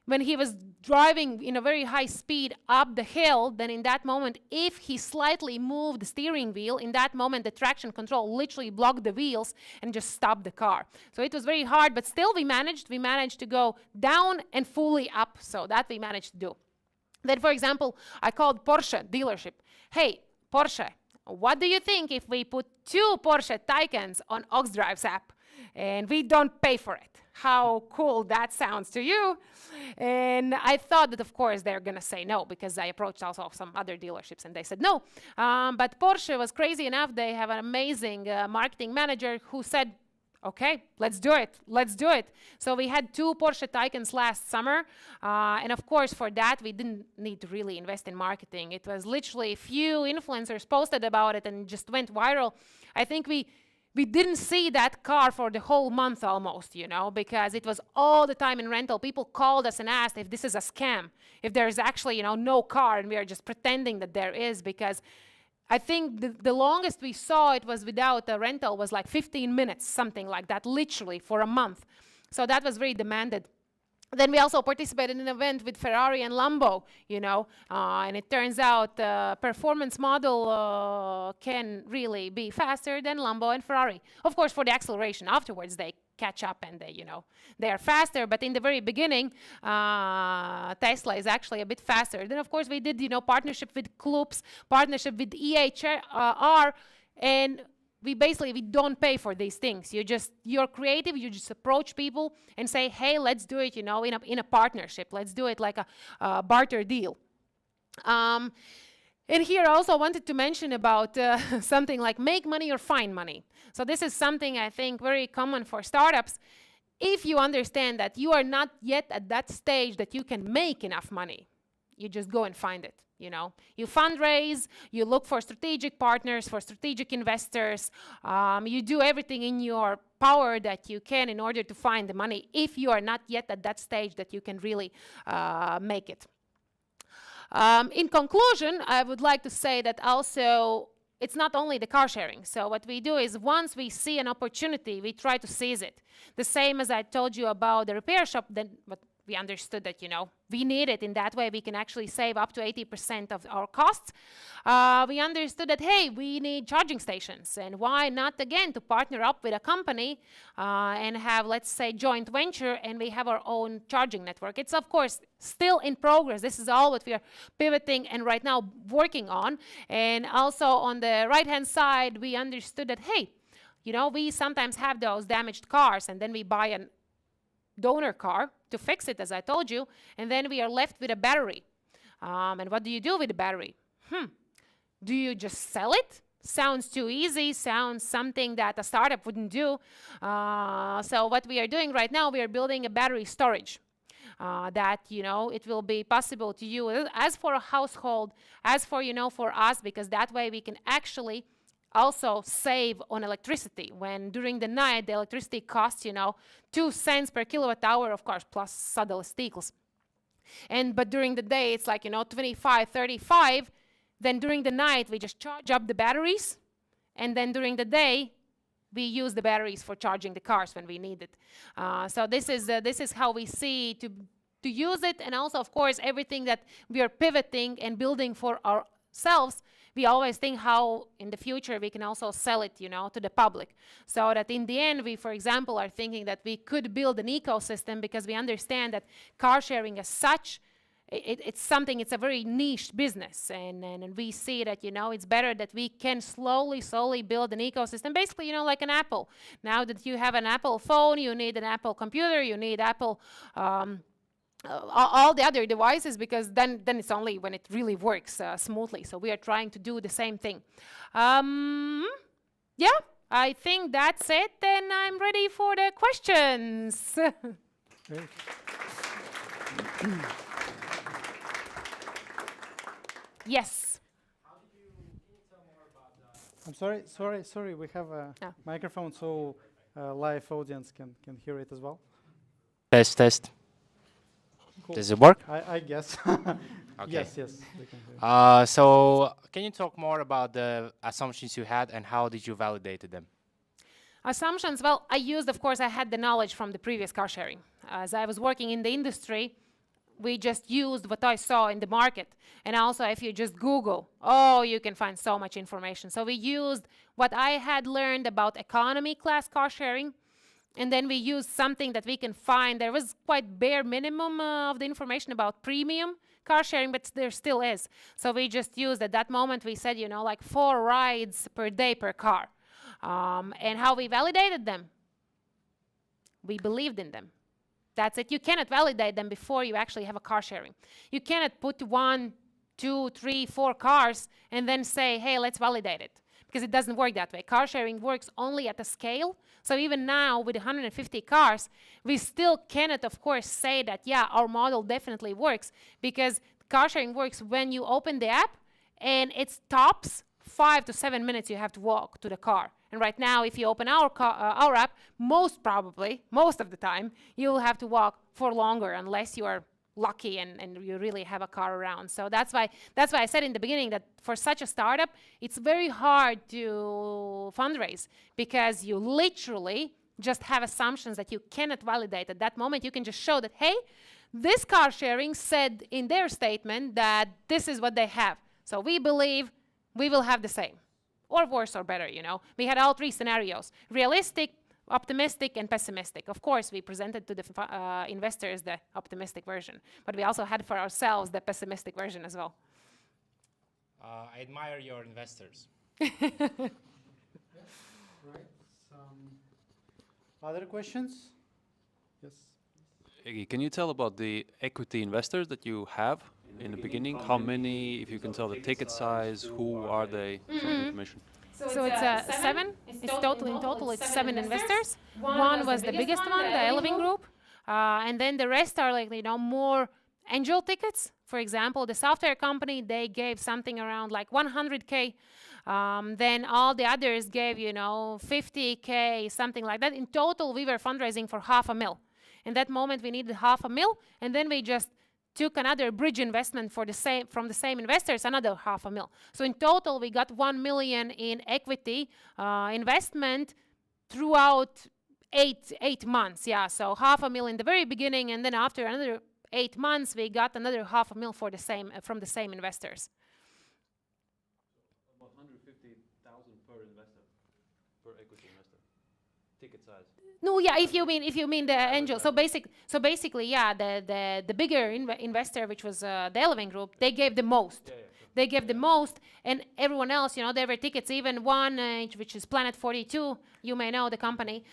when he was driving in a very high speed up the hill, then in that moment, if he slightly moved the steering wheel, in that moment, the traction control literally blocked the wheels and just stopped the car. So it was very hard, but still we managed to go down and fully up. So that we managed to do. Then, for example, I called Porsche dealership. Hey, Porsche, what do you think if we put 2 Porsche Taycans on Oxdrive's app and we don't pay for it? How cool that sounds to you? And I thought that, of course, they're going to say no, because I approached also some other dealerships and they said no. But Porsche was crazy enough. They have an amazing marketing manager who said, okay, let's do it. Let's do it. So we had 2 Porsche Taycans last summer. And of course, for that, we didn't need to really invest in marketing. It was literally a few influencers posted about it and it just went viral. I think we didn't see that car for the whole month almost, because it was all the time in rental. People called us and asked if this is a scam, if there is actually, no car and we are just pretending that there is, because I think the longest we saw it was without a rental was like 15 minutes, something like that, literally for a month. So that was very demanded. Then we also participated in an event with Ferrari and Lambo, and it turns out the performance model can really be faster than Lambo and Ferrari. Of course, for the acceleration afterwards, they catch up and they are faster. But in the very beginning, Tesla is actually a bit faster. Then, of course, we did, partnership with clubs, partnership with EHR, and we don't pay for these things. You're creative, you just approach people and say, hey, let's do it, in a partnership. Let's do it like a barter deal. And here I also wanted to mention about something like make money or find money. So this is something I think very common for startups. If you understand that you are not yet at that stage that you can make enough money, you just go and find it. You fundraise, you look for strategic partners, for strategic investors. You do everything in your power that you can in order to find the money if you are not yet at that stage that you can really make it. In conclusion, I would like to say that also it's not only the car sharing. So what we do is once we see an opportunity, we try to seize it. The same as I told you about the repair shop, then we understood that, we need it. In that way, we can actually save up to 80% of our costs. We understood that, hey, we need charging stations. And why not, again, to partner up with a company and have, let's say, joint venture, and we have our own charging network. It's, of course, still in progress. This is all what we are pivoting and right now working on. And also on the right-hand side, we understood that, hey, we sometimes have those damaged cars, and then we buy a donor car to fix it, as I told you, and then we are left with a battery. And what do you do with the battery? Do you just sell it? Sounds too easy, sounds something that a startup wouldn't do. So what we are doing right now, we are building a battery storage that, it will be possible to use as for a household, as for, for us, because that way we can actually also save on electricity. When during the night the electricity costs 2 cents per kilowatt hour, of course, plus saddle stikls. But during the day it's like 25, 35. Then during the night we just charge up the batteries, and then during the day we use the batteries for charging the cars when we need it. So this is how we see to use it. And also, of course, everything that we are pivoting and building for ourselves, we always think how in the future we can also sell it, to the public. So that in the end, we, for example, are thinking that we could build an ecosystem, because we understand that car sharing as such, it's a very niche business. And we see that, it's better that we can slowly build an ecosystem, basically, like an Apple. Now that you have an Apple phone, you need an Apple computer, you need Apple all the other devices, because then it's only when it really works smoothly. So we are trying to do the same thing. Yeah, I think that's it, and I'm ready for the questions. Great. Yes. Can you tell more about I'm sorry. We have a Ah. microphone, so live audience can hear it as well. Test. Cool. Does it work? I guess. Okay. Yes, they can hear it. So can you talk more about the assumptions you had and how did you validate them? Assumptions, well, I had the knowledge from the previous car sharing. As I was working in the industry, we just used what I saw in the market. And also, if you just Google, you can find so much information. So we used what I had learned about economy class car sharing, and then we used something that we can find. There was quite bare minimum of the information about premium car sharing, but there still is. So we just used, at that moment, we said, like 4 rides per day per car. And how we validated them? We believed in them. That's it. You cannot validate them before you actually have a car sharing. You cannot put 1, 2, 3, 4 cars and then say, hey, let's validate it. Because it doesn't work that way. Car sharing works only at a scale. So even now with 150 cars, we still cannot, of course, say that, yeah, our model definitely works. Because car sharing works when you open the app and it stops 5 to 7 minutes you have to walk to the car. And right now, if you open our app, most of the time, you'll have to walk for longer unless you are lucky and you really have a car around. So that's why I said in the beginning that for such a startup, it's very hard to fundraise because you literally just have assumptions that you cannot validate at that moment. You can just show that, hey, this car sharing said in their statement that this is what they have. So we believe we will have the same, or worse or better, We had all 3 scenarios: realistic, optimistic, and pessimistic. Of course, we presented to the investors the optimistic version, but we also had for ourselves the pessimistic version as well. I admire your investors. Right. Some other questions? Yes. Egija, can you tell about the equity investors that you have in the beginning? How many, if you can tell the ticket size, who are they, some information? So it's 7. In total, it's 7 investors. One was the biggest one, the AvaFin group. And then the rest are more angel tickets. For example, the software company, they gave something around like 100K. Then all the others gave, 50K, something like that. In total, we were fundraising for $500,000. In that moment, we needed $500,000. And then we just took another bridge investment from the same investors, another $500,000. So in total, we got $1 million in equity investment throughout 8 months. Yeah, so $500,000 in the very beginning, and then after another 8 months, we got another $500,000 from the same investors. About 150,000 per investor, per equity investor. Ticket size. No, yeah, if you mean the angel. So basically, yeah, the bigger investor, which was the AvaFin group, they gave the most. Yeah, They gave the most, and everyone else, there were tickets. Even one, which is Planet 42, you may know the company,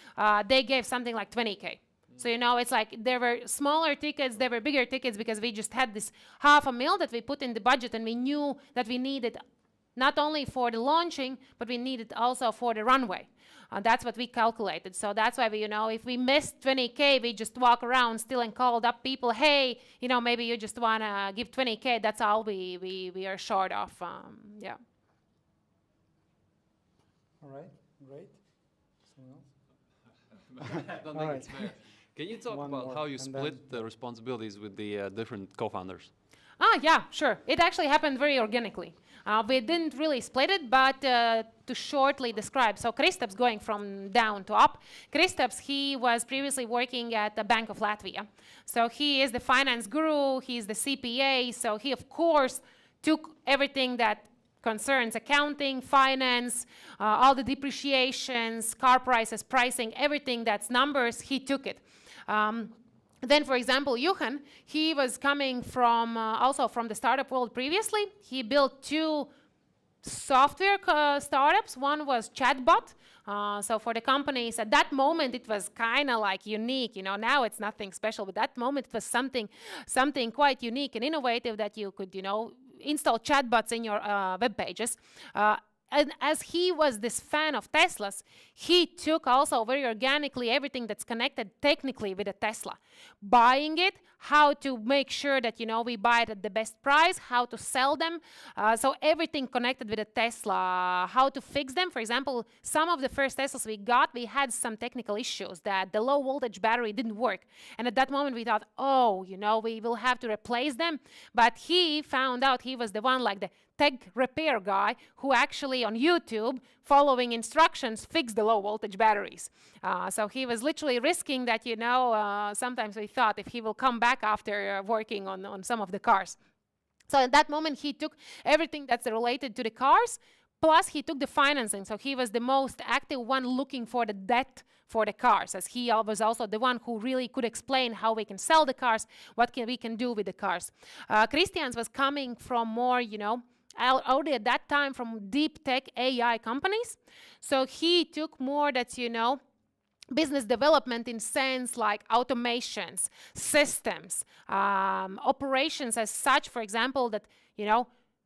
they gave something like 20K. So it's like there were smaller tickets, there were bigger tickets, because we just had this $500,000 that we put in the budget, and we knew that we needed not only for the launching, but we needed also for the runway. That's what we calculated. So that's why we, if we missed 20K, we just walk around still and called up people. Hey, maybe you just want to give 20K. That's all we are short of. Yeah. All right. Great. Someone else? I don't All think right. it's fair. Can you talk One about more, how you and split the responsibilities with the different co-founders? Yeah, sure. It actually happened very organically. We didn't really split it, but to shortly describe. So Kristaps, going from down to up. Kristaps, he was previously working at the Bank of Latvia. So he is the finance guru, he's the CPA, so he, of course, took everything that concerns accounting, finance, all the depreciations, car prices, pricing, everything that's numbers, he took it. Then, for example, Johan, he was coming from also from the startup world previously. He built 2 software startups. One was chatbot. So for the companies, at that moment, it was kind of like unique. Now it's nothing special, but that moment it was something quite unique and innovative that you could, install chatbots in your web pages. and as he was this fan of Teslas, he took also very organically everything that's connected technically with a Tesla. Buying it, how to make sure that, we buy it at the best price, how to sell them. So everything connected with a Tesla, how to fix them. For example, some of the first Teslas we had some technical issues that the low voltage battery didn't work. And at that moment we thought, we will have to replace them. But he found out he was the one, like the tech repair guy, who actually on YouTube, following instructions, fixed the low voltage batteries. So he was literally risking that, sometimes we thought if he will come back after working on some of the cars. So at that moment, he took everything that's related to the cars, plus he took the financing. So he was the most active one looking for the debt for the cars, as he was also the one who really could explain how we can sell the cars, what we can do with the cars. Christians was coming from more, already at that time from deep tech AI companies. So he took more that, business development in sense like automations, systems, operations as such, for example, that,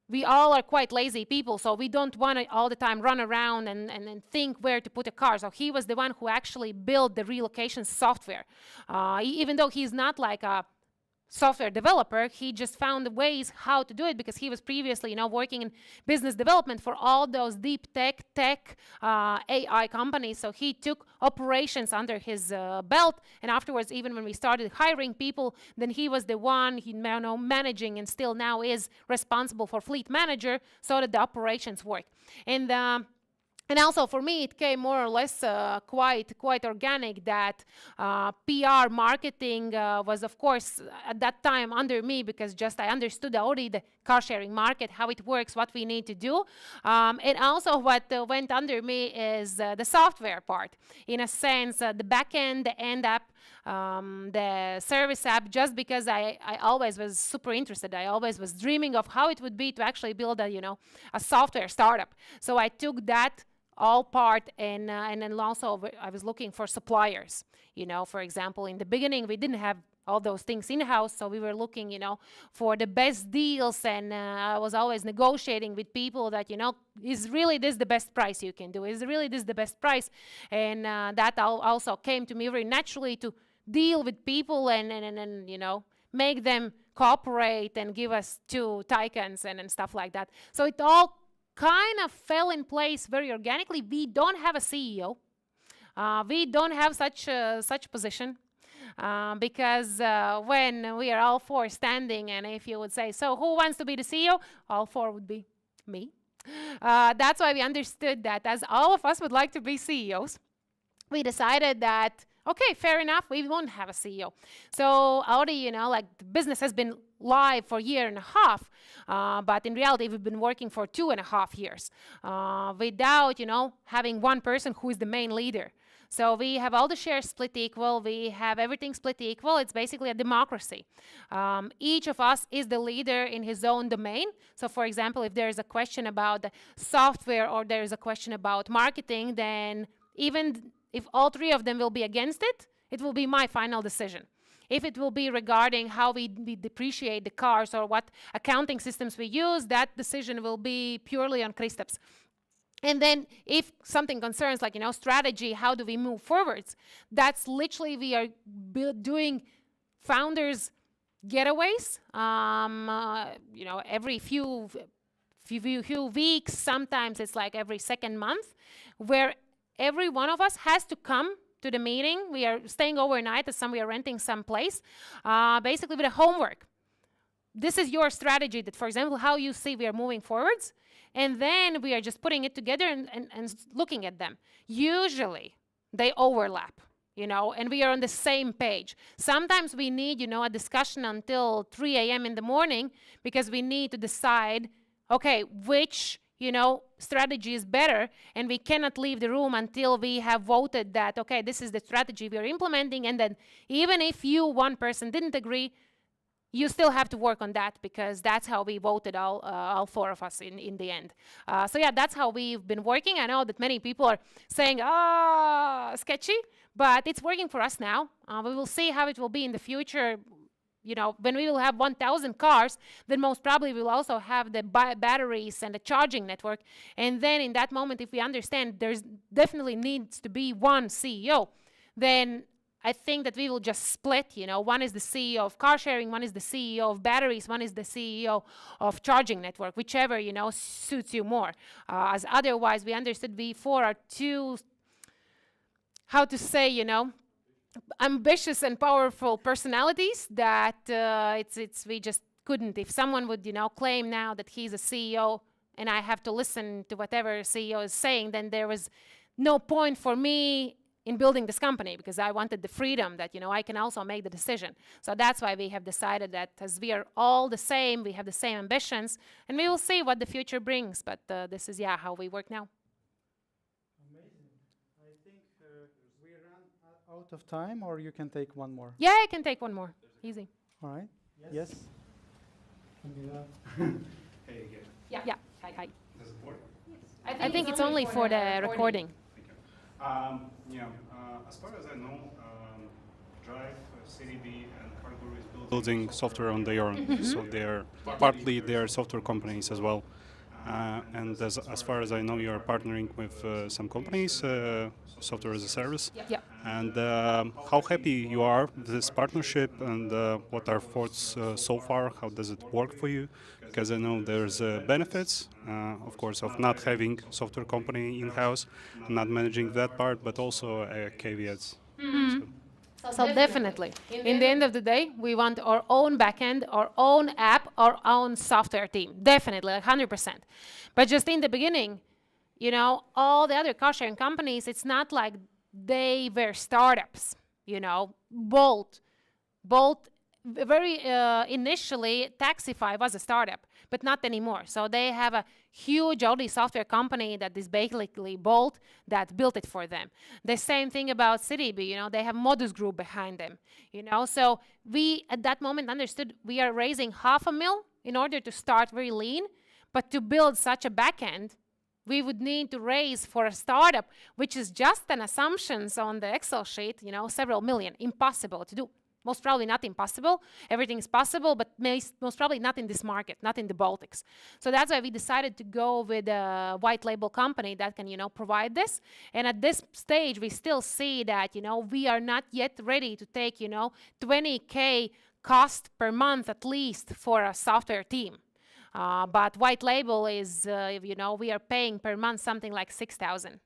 we all are quite lazy people, so we don't want to all the time run around and think where to put a car. So he was the one who actually built the relocation software. Even though he's not like a software developer, he just found ways how to do it because he was previously, working in business development for all those deep tech AI companies. So he took operations under his belt, and afterwards, even when we started hiring people, then he was the one managing and still now is responsible for fleet manager so that the operations work. And also for me, it came more or less quite organic that PR marketing was, of course, at that time under me because just I understood already the car sharing market, how it works, what we need to do. And also what went under me is the software part. In a sense, the back end, the end app, the service app, just because I always was super interested. I always was dreaming of how it would be to actually build a software startup. So I took that all part, and then also I was looking for suppliers. For example, in the beginning we didn't have all those things in-house, so we were looking, for the best deals, and I was always negotiating with people that, is really this the best price you can do? Is really this the best price? And that also came to me very naturally to deal with people and make them cooperate and give us 2 Taycans and stuff like that. So it all kind of fell in place very organically. We don't have a CEO. We don't have such position because when we are all 4 standing, and if you would say, so who wants to be the CEO? All 4 would be me. That's why we understood that as all of us would like to be CEOs, we decided that, okay, fair enough, we won't have a CEO. So already, the business has been live for a year and a half, but in reality, we've been working for 2.5 years without, having one person who is the main leader. So we have all the shares split equal. We have everything split equal. It's basically a democracy. Each of us is the leader in his own domain. So for example, if there's a question about the software or there's a question about marketing, then even if all 3 of them will be against it, it will be my final decision. If it will be regarding how we depreciate the cars or what accounting systems we use, that decision will be purely on Kristaps. And then if something concerns like, strategy, how do we move forwards? That's literally we are doing founders getaways, every few weeks, sometimes it's like every second month, where every one of us has to come to the meeting. We are staying overnight, we are renting some place, basically with a homework. This is your strategy that, for example, how you see we are moving forwards, and then we are just putting it together and looking at them. Usually, they overlap, and we are on the same page. Sometimes we need, a discussion until 3 a.m. in the morning because we need to decide, okay, which strategy is better, and we cannot leave the room until we have voted that, okay, this is the strategy we are implementing, and then even if one person didn't agree, you still have to work on that because that's how we voted all 4 of us in the end. So yeah, that's how we've been working. I know that many people are saying, sketchy, but it's working for us now. We will see how it will be in the future. when we will have 1,000 cars, then most probably we'll also have the batteries and the charging network. And then in that moment, if we understand there's definitely needs to be one CEO, then I think that we will just split, one is the CEO of car sharing, one is the CEO of batteries, one is the CEO of charging network, whichever, suits you more. As otherwise, we understood we four are too, how to say, ambitious and powerful personalities that we just couldn't. If someone would, claim now that he's a CEO and I have to listen to whatever CEO is saying, then there was no point for me in building this company, because I wanted the freedom that, I can also make the decision. So that's why we have decided that as we are all the same, we have the same ambitions, and we will see what the future brings. But this is, how we work now. Amazing. I think we ran out of time, or you can take one more. Yeah, I can take one more. Easy. All right. Yes. Hey again. Yeah. Hi. Does it work? I think it's only for the recording. Thank you. As far as I know, Drive, CDB, and Cargo is building software on their own, so they're partly they're software companies as well. And as far as I know, you're partnering with some companies, software as a service. Yeah. And how happy you are with this partnership, and what are thoughts so far? How does it work for you? Because I know there's benefits, of course, of not having software company in-house, not managing that part, but also caveats. So definitely, in the end of the day, we want our own backend, our own app, our own software team. Definitely, 100%. But just in the beginning, all the other car sharing companies, it's not like they were startups. Bolt, very initially, Taxify was a startup, but not anymore. So they have a huge already software company that is basically Bolt that built it for them. The same thing about CityB, they have Modus Group behind them. So we at that moment understood we are raising $500,000 in order to start very lean, but to build such a backend, we would need to raise for a startup, which is just an assumptions on the Excel sheet, several million. Impossible to do. Most probably not impossible. Everything is possible, but most probably not in this market, not in the Baltics. So that's why we decided to go with a white label company that can, provide this. And at this stage, we still see that, we are not yet ready to take, $20K cost per month at least for a software team. But white label is, we are paying per month something like 6,000.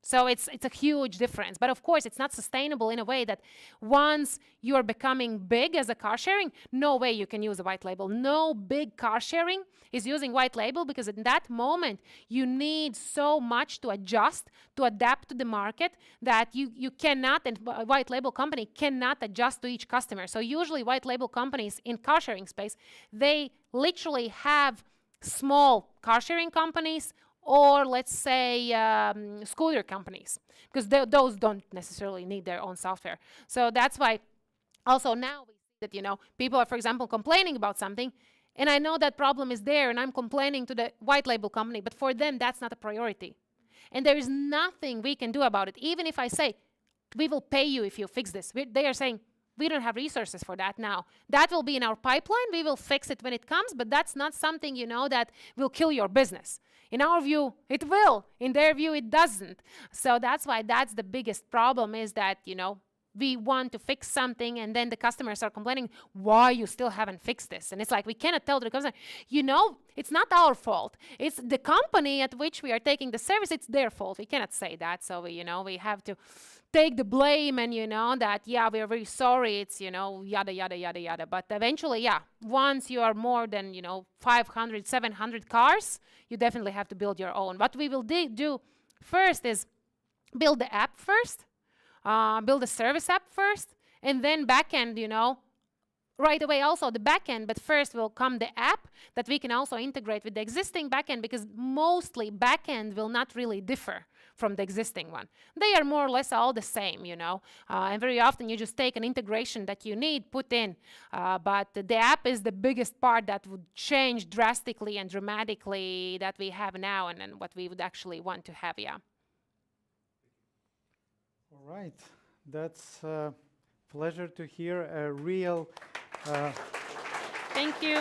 So it's a huge difference. But of course, it's not sustainable in a way that once you're becoming big as a car sharing, no way you can use a white label. No big car sharing is using white label, because in that moment, you need so much to adjust, to adapt to the market, that you cannot, and a white label company cannot adjust to each customer. So usually white label companies in car sharing space, they literally have small car sharing companies, or let's say scooter companies, because those don't necessarily need their own software. So that's why also now we see that, people are, for example, complaining about something, and I know that problem is there, and I'm complaining to the white label company, but for them, that's not a priority. And there is nothing we can do about it. Even if I say, we will pay you if you fix this, they are saying, we don't have resources for that now. That will be in our pipeline. We will fix it when it comes, but that's not something, that will kill your business. In our view, it will. In their view, it doesn't. So that's why that's the biggest problem, is that, we want to fix something, and then the customers are complaining, why you still haven't fixed this? And it's like, we cannot tell the customer, it's not our fault. It's the company at which we are taking the service, it's their fault. We cannot say that. So, we have to take the blame, and, that, we are very sorry. It's, yada, yada, yada, yada. But eventually, once you are more than, 500, 700 cars, you definitely have to build your own. What we will do first is build the app first, build a service app first, and then backend, right away also the backend, but first will come the app that we can also integrate with the existing backend, because mostly backend will not really differ from the existing one. They are more or less all the same, and very often you just take an integration that you need, put in, but the app is the biggest part that would change drastically and dramatically that we have now, and what we would actually want to have, All right. That's a pleasure to hear a real Thank you.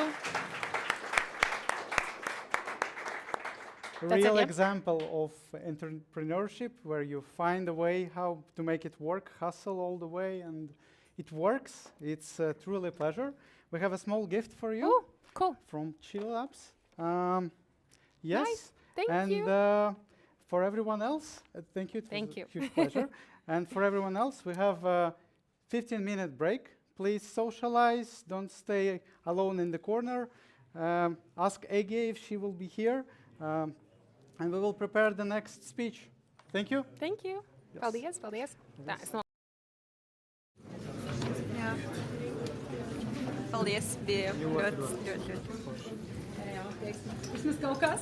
A That's it, real yeah? example of entrepreneurship where you find a way how to make it work, hustle all the way, and it works. It's truly a pleasure. We have a small gift for you Oh, cool. from Chill Labs. Yes. Nice. Thank and you. For everyone else, thank you. It was Thank a you. huge pleasure. And for everyone else, we have a 15-minute break. Please socialize. Don't stay alone in the corner. Ask Egija if she will be here. And we will prepare the next speech. Thank you. Thank you. Yes. Paldies, paldies. Tā, es no- Jā. Paldies, bija ļoti. Vismaz kaut kas.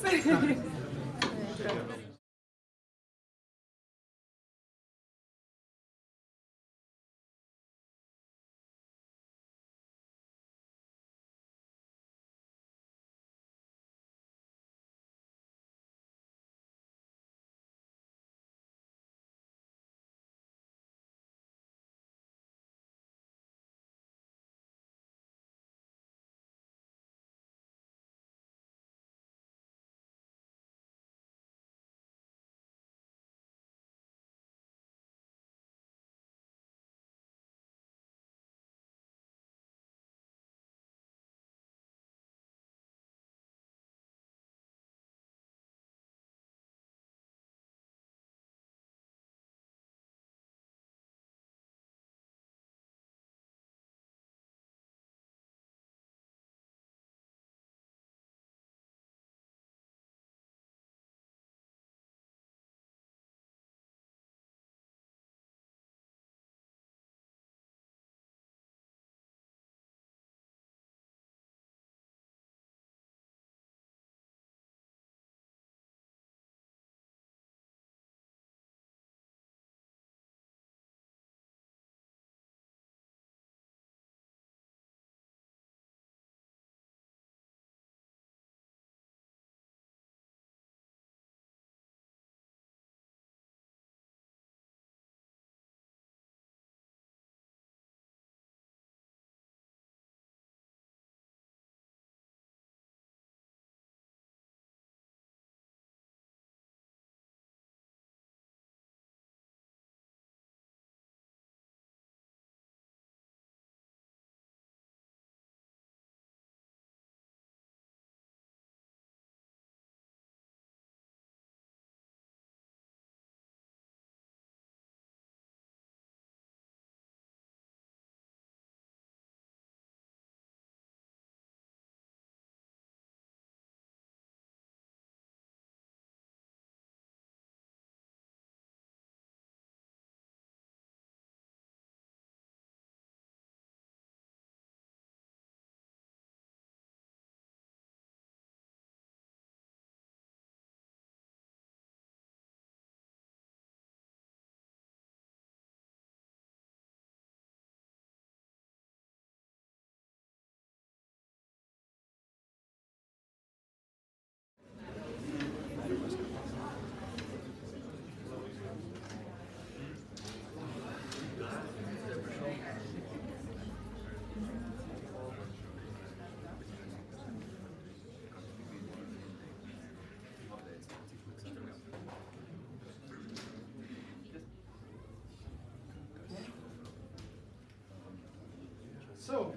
So,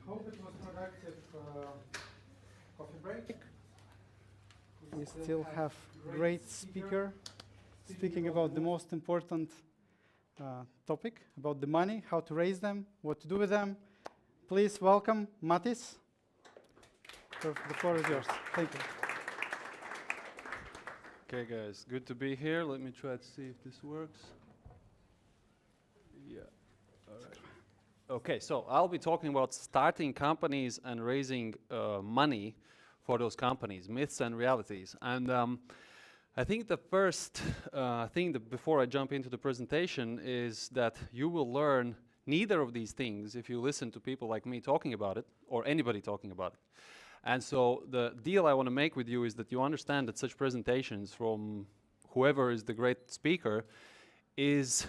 hope it was productive coffee break. We still have great speaker speaking about the most important topic, about the money, how to raise them, what to do with them. Please welcome Matiss. The floor is yours. Thank you. Okay, guys, good to be here. Let me try to see if this works. Yeah, all right. Okay, so I'll be talking about starting companies and raising money for those companies, myths and realities. And I think the first thing that before I jump into the presentation is that you will learn neither of these things if you listen to people like me talking about it or anybody talking about it. And so the deal I want to make with you is that you understand that such presentations from whoever is the great speaker is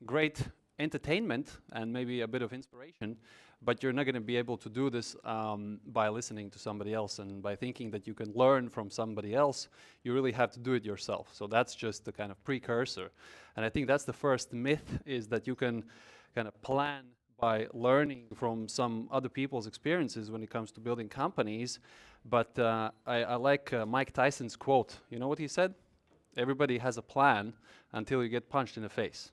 great entertainment and maybe a bit of inspiration, but you're not going to be able to do this by listening to somebody else and by thinking that you can learn from somebody else. You really have to do it yourself. So that's just the kind of precursor. And I think that's the first myth, is that you can kind of plan by learning from some other people's experiences when it comes to building companies. But I like Mike Tyson's quote. You know what he said? Everybody has a plan until you get punched in the face.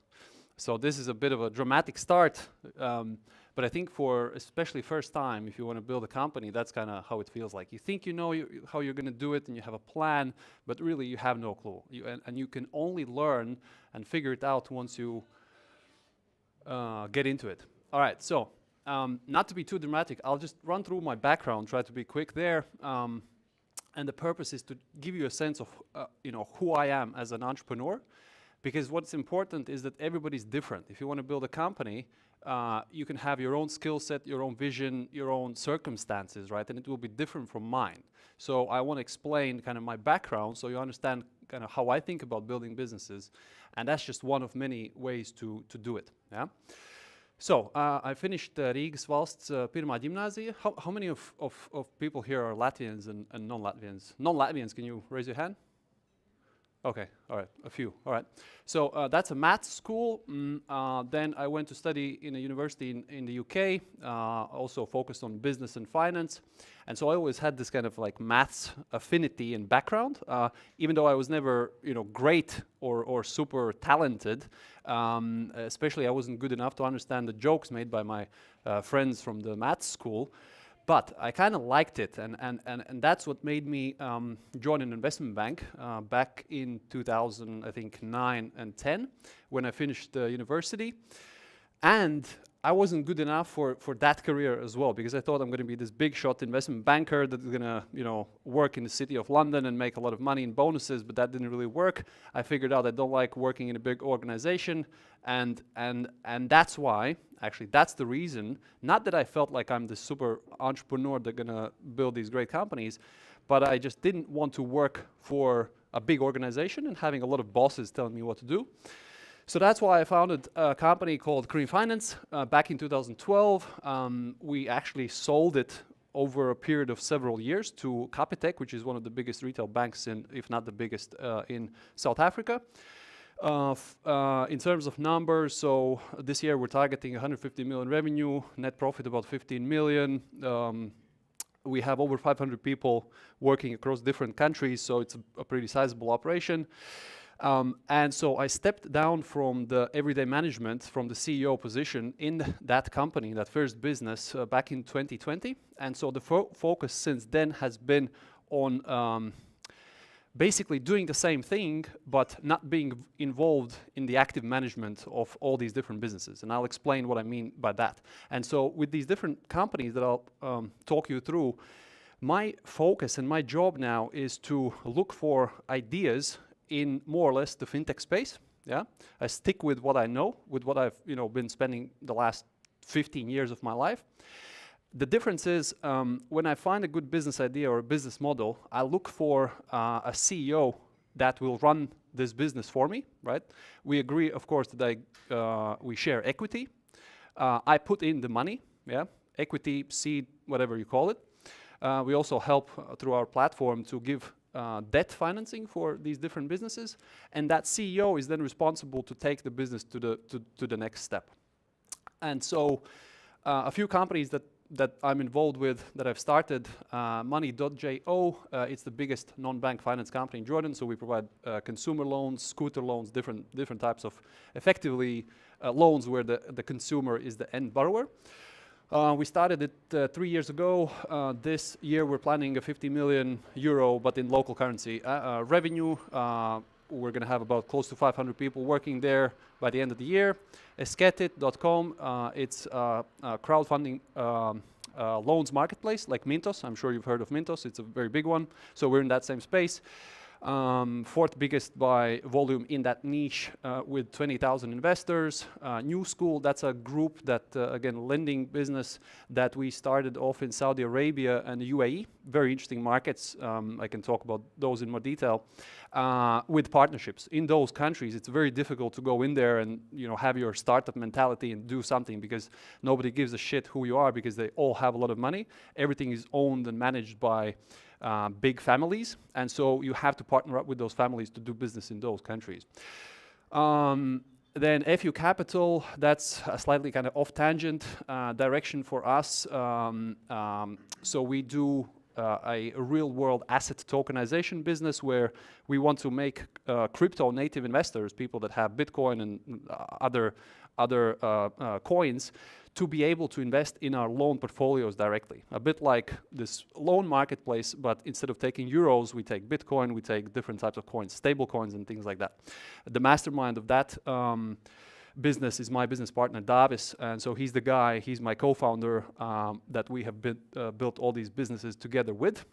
So this is a bit of a dramatic start, but I think for especially first time, if you want to build a company, that's kind of how it feels like. You think you know how you're going to do it and you have a plan, but really you have no clue. And you can only learn and figure it out once you get into it. All right, so not to be too dramatic, I'll just run through my background, try to be quick there. And the purpose is to give you a sense of who I am as an entrepreneur. Because what's important is that everybody's different. If you want to build a company, you can have your own skill set, your own vision, your own circumstances, right? And it will be different from mine. So I want to explain kind of my background so you understand kind of how I think about building businesses. And that's just one of many ways to do it. Yeah. So I finished Rīgas valsts pirmā gimnāzija. How many of people here are Latvians and non-Latvians? Non-Latvians, can you raise your hand? Okay, all right, a few, all right. So that's a maths school. Then I went to study in a university in the UK, also focused on business and finance. And so I always had this kind of like maths affinity and background, even though I was never, great or super talented. Especially I wasn't good enough to understand the jokes made by my friends from the maths school. But I kind of liked it, and that's what made me join an investment bank back in 2000, I think 9 and 10, when I finished university. And I wasn't good enough for that career as well, because I thought I'm going to be this big shot investment banker that's going to, work in the city of London and make a lot of money in bonuses, but that didn't really work. I figured out I don't like working in a big organization, and that's why, actually, that's the reason, not that I felt like I'm this super entrepreneur that's going to build these great companies, but I just didn't want to work for a big organization and having a lot of bosses telling me what to do. So that's why I founded a company called Green Finance back in 2012. We actually sold it over a period of several years to Capitec, which is one of the biggest retail banks, if not the biggest, in South Africa. In terms of numbers, so this year we're targeting 150 million revenue, net profit about 15 million. We have over 500 people working across different countries, so it's a pretty sizable operation. And so I stepped down from the everyday management, from the CEO position in that company, that first business, back in 2020. And so the focus since then has been on basically doing the same thing, but not being involved in the active management of all these different businesses. And I'll explain what I mean by that. And so with these different companies that I'll talk you through, my focus and my job now is to look for ideas in more or less the fintech space. Yeah, I stick with what I know, with what I've been spending the last 15 years of my life. The difference is when I find a good business idea or a business model, I look for a CEO that will run this business for me. Right? We agree, of course, that we share equity. I put in the money. Yeah, equity, seed, whatever you call it. We also help through our platform to give debt financing for these different businesses, and that CEO is then responsible to take the business to the next step. And so a few companies that I'm involved with, that I've started, Money.jo, it's the biggest non-bank finance company in Jordan, so we provide consumer loans, scooter loans, different types of effectively loans where the consumer is the end borrower. We started it 3 years ago. This year we're planning a 50 million euro, but in local currency revenue. We're going to have about close to 500 people working there by the end of the year. Esketit.com, it's a crowdfunding loans marketplace like Mintos. I'm sure you've heard of Mintos. It's a very big one. So we're in that same space. Fourth biggest by volume in that niche with 20,000 investors. New School, that's a group that, again, lending business that we started off in Saudi Arabia and the UAE. Very interesting markets. I can talk about those in more detail. With partnerships. In those countries, it's very difficult to go in there and have your startup mentality and do something because nobody gives a shit who you are because they all have a lot of money. Everything is owned and managed by big families, and so you have to partner up with those families to do business in those countries. Then FU Capital, that's a slightly kind of off-tangent direction for us. So we do a real-world asset tokenization business where we want to make crypto-native investors, people that have Bitcoin and other coins, to be able to invest in our loan portfolios directly. A bit like this loan marketplace, but instead of taking euros, we take Bitcoin, we take different types of coins, stable coins and things like that. The mastermind of that business is my business partner, Davis, and so he's the guy, he's my co-founder that we have built all these businesses together with.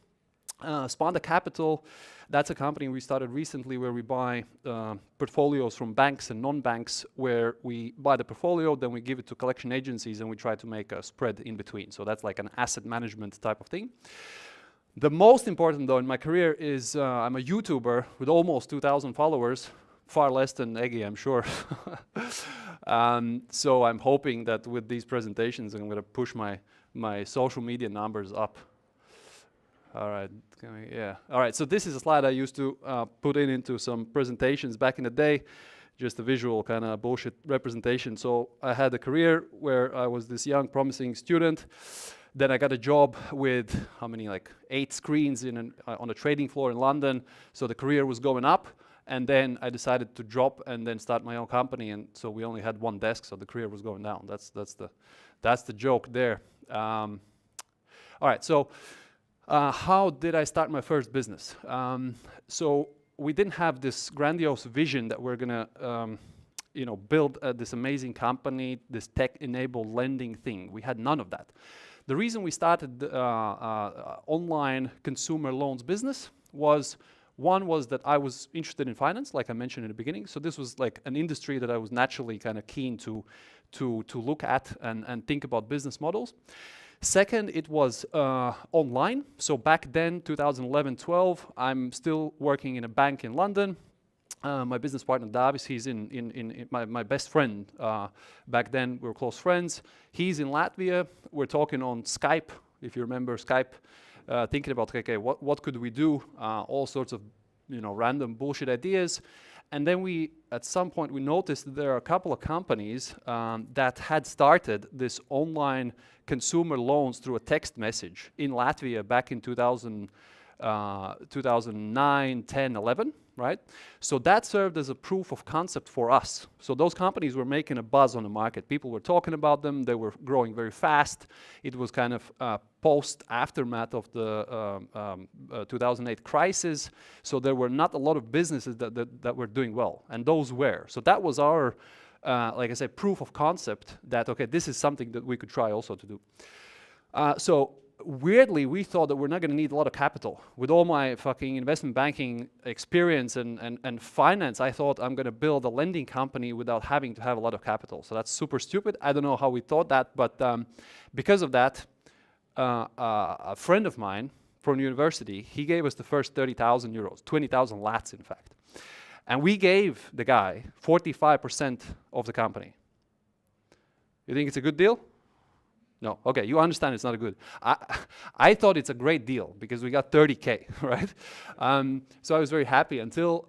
Sponda Capital, that's a company we started recently where we buy portfolios from banks and non-banks, where we buy the portfolio, then we give it to collection agencies and we try to make a spread in between. So that's like an asset management type of thing. The most important though in my career is I'm a YouTuber with almost 2,000 followers, far less than Egija, I'm sure. So I'm hoping that with these presentations I'm going to push my social media numbers up. All right, yeah. All right, so this is a slide I used to put into some presentations back in the day, just a visual kind of bullshit representation. So I had a career where I was this young, promising student. Then I got a job with, how many, like 8 screens on a trading floor in London. So the career was going up. And then I decided to drop and then start my own company. And so we only had 1 desk, so the career was going down. That's the joke there. All right, so how did I start my first business? So we didn't have this grandiose vision that we're gonna, build this amazing company, this tech-enabled lending thing. We had none of that. The reason we started online consumer loans business was, one was that I was interested in finance, like I mentioned in the beginning. So this was like an industry that I was naturally kind of keen to look at and think about business models. Second, it was online. So back then, 2011-12, I'm still working in a bank in London. My business partner, Davis, he's in my best friend. Back then, we were close friends. He's in Latvia. We're talking on Skype, if you remember Skype, thinking about, okay, what could we do? All sorts of, random bullshit ideas. And then at some point, we noticed that there are a couple of companies that had started this online consumer loans through a text message in Latvia back in 2009, 10, 11, right? So that served as a proof of concept for us. So those companies were making a buzz on the market. People were talking about them. They were growing very fast. It was kind of post-aftermath of the 2008 crisis. So there were not a lot of businesses that were doing well, and those were. So that was our, like I said, proof of concept that, okay, this is something that we could try also to do. So weirdly, we thought that we're not going to need a lot of capital. With all my fucking investment banking experience and finance, I thought I'm going to build a lending company without having to have a lot of capital. So that's super stupid. I don't know how we thought that, but because of that, a friend of mine from university, he gave us the first 30,000 euros, 20,000 lats, in fact. And we gave the guy 45% of the company. You think it's a good deal? No. Okay, you understand it's not a good. I thought it's a great deal because we got 30K, right? So I was very happy until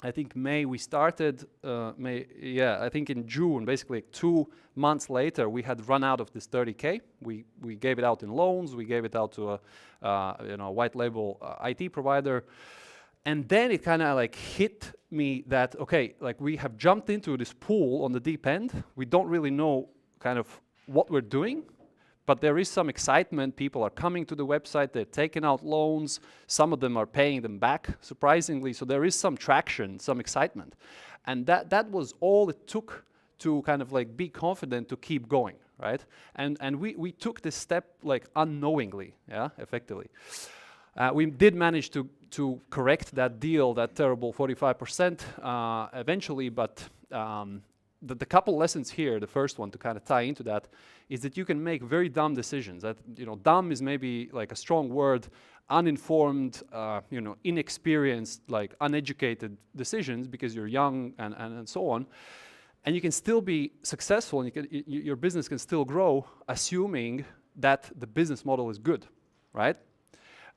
I think May we started. I think in June, basically 2 months later, we had run out of this 30K. We gave it out in loans. We gave it out to a white label IT provider. And then it kind of like hit me that, okay, like we have jumped into this pool on the deep end. We don't really know kind of what we're doing, but there is some excitement. People are coming to the website, they're taking out loans. Some of them are paying them back, surprisingly. So there is some traction, some excitement. And that was all it took to kind of like be confident to keep going, right? And we took this step like unknowingly, yeah, effectively. We did manage to to correct that deal, that terrible 45% eventually, but the couple lessons here, the first one to kind of tie into that, is that you can make very dumb decisions. That, you know, dumb is maybe like a strong word, uninformed, you know, inexperienced, like uneducated decisions because you're young and so on. And you can still be successful, and your business can still grow, assuming that the business model is good, right?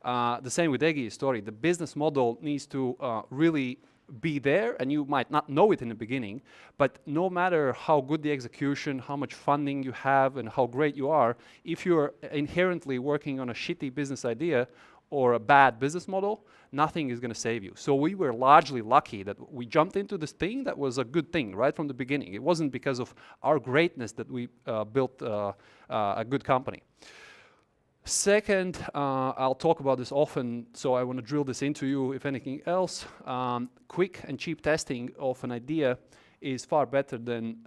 The same with Egija's story. The business model needs to really be there, and you might not know it in the beginning, but no matter how good the execution, how much funding you have, and how great you are, if you're inherently working on a shitty business idea or a bad business model, nothing is going to save you. So we were largely lucky that we jumped into this thing that was a good thing right from the beginning. It wasn't because of our greatness that we built a good company. Second, I'll talk about this often, so I want to drill this into you. If anything else, quick and cheap testing of an idea is far better than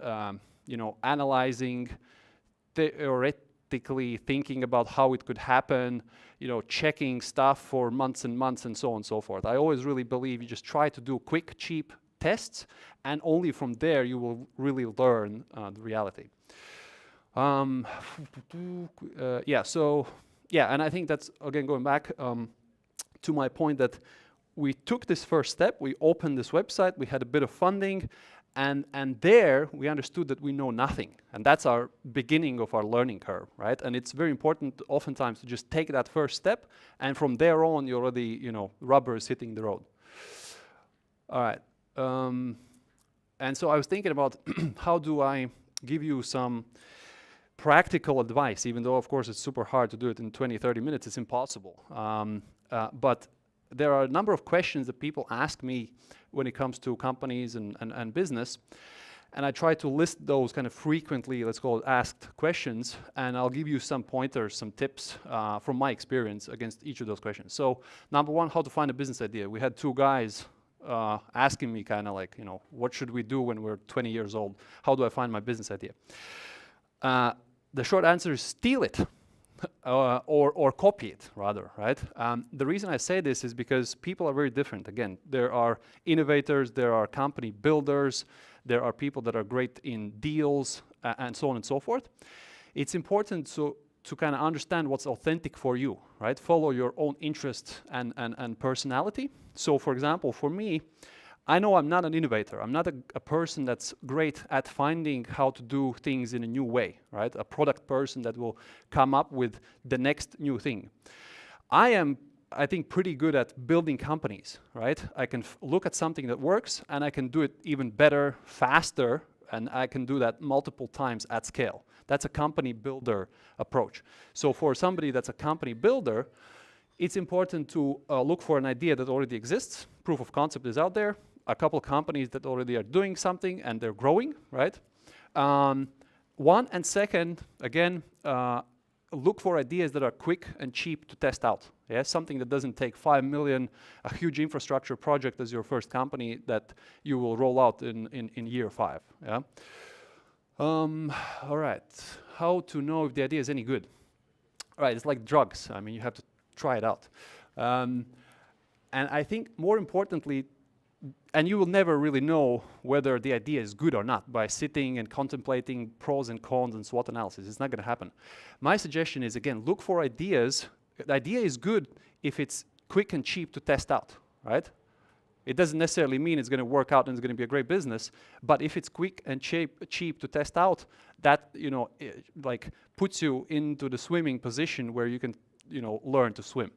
you know, analyzing, theoretically thinking about how it could happen, you know, checking stuff for months and months and so on and so forth. I always really believe you just try to do quick, cheap tests, and only from there you will really learn the reality. Yeah, and I think that's, again, going back to my point that we took this first step, we opened this website, we had a bit of funding, and there we understood that we know nothing. And that's our beginning of our learning curve, right? And it's very important oftentimes to just take that first step, and from there on, you already, you know, rubber is hitting the road. All right. And so I was thinking about how do I give you some practical advice, even though of course it's super hard to do it in 20-30 minutes, it's impossible. But there are a number of questions that people ask me when it comes to companies and business, and I try to list those kind of frequently, let's call it, asked questions, and I'll give you some pointers, some tips from my experience against each of those questions. So number one, how to find a business idea. We had two guys asking me kind of like, you know, what should we do when we're 20 years old? How do I find my business idea? The short answer is steal it, or copy it, rather, right? The reason I say this is because people are very different. Again, there are innovators, there are company builders, there are people that are great in deals, and so on and so forth. It's important to kind of understand what's authentic for you, right? Follow your own interest and personality. So, for example, for me, I know I'm not an innovator. I'm not a person that's great at finding how to do things in a new way, right? A product person that will come up with the next new thing. I am, I think, pretty good at building companies, right? I can look at something that works, and I can do it even better, faster, and I can do that multiple times at scale. That's a company builder approach. So for somebody that's a company builder, it's important to look for an idea that already exists. Proof of concept is out there. A couple companies that already are doing something and they're growing, right? One, and second, again, look for ideas that are quick and cheap to test out. Yeah, something that doesn't take 5 million, a huge infrastructure project as your first company that you will roll out in year 5. Yeah. All right. How to know if the idea is any good? All right, it's like drugs. I mean, you have to try it out. And I think more importantly, and you will never really know whether the idea is good or not by sitting and contemplating pros and cons and SWOT analysis. It's not going to happen. My suggestion is, again, look for ideas. The idea is good if it's quick and cheap to test out, right? It doesn't necessarily mean it's going to work out and it's going to be a great business, but if it's quick and cheap to test out, that, you know, like puts you into the swimming position where you can, you know, learn to swim.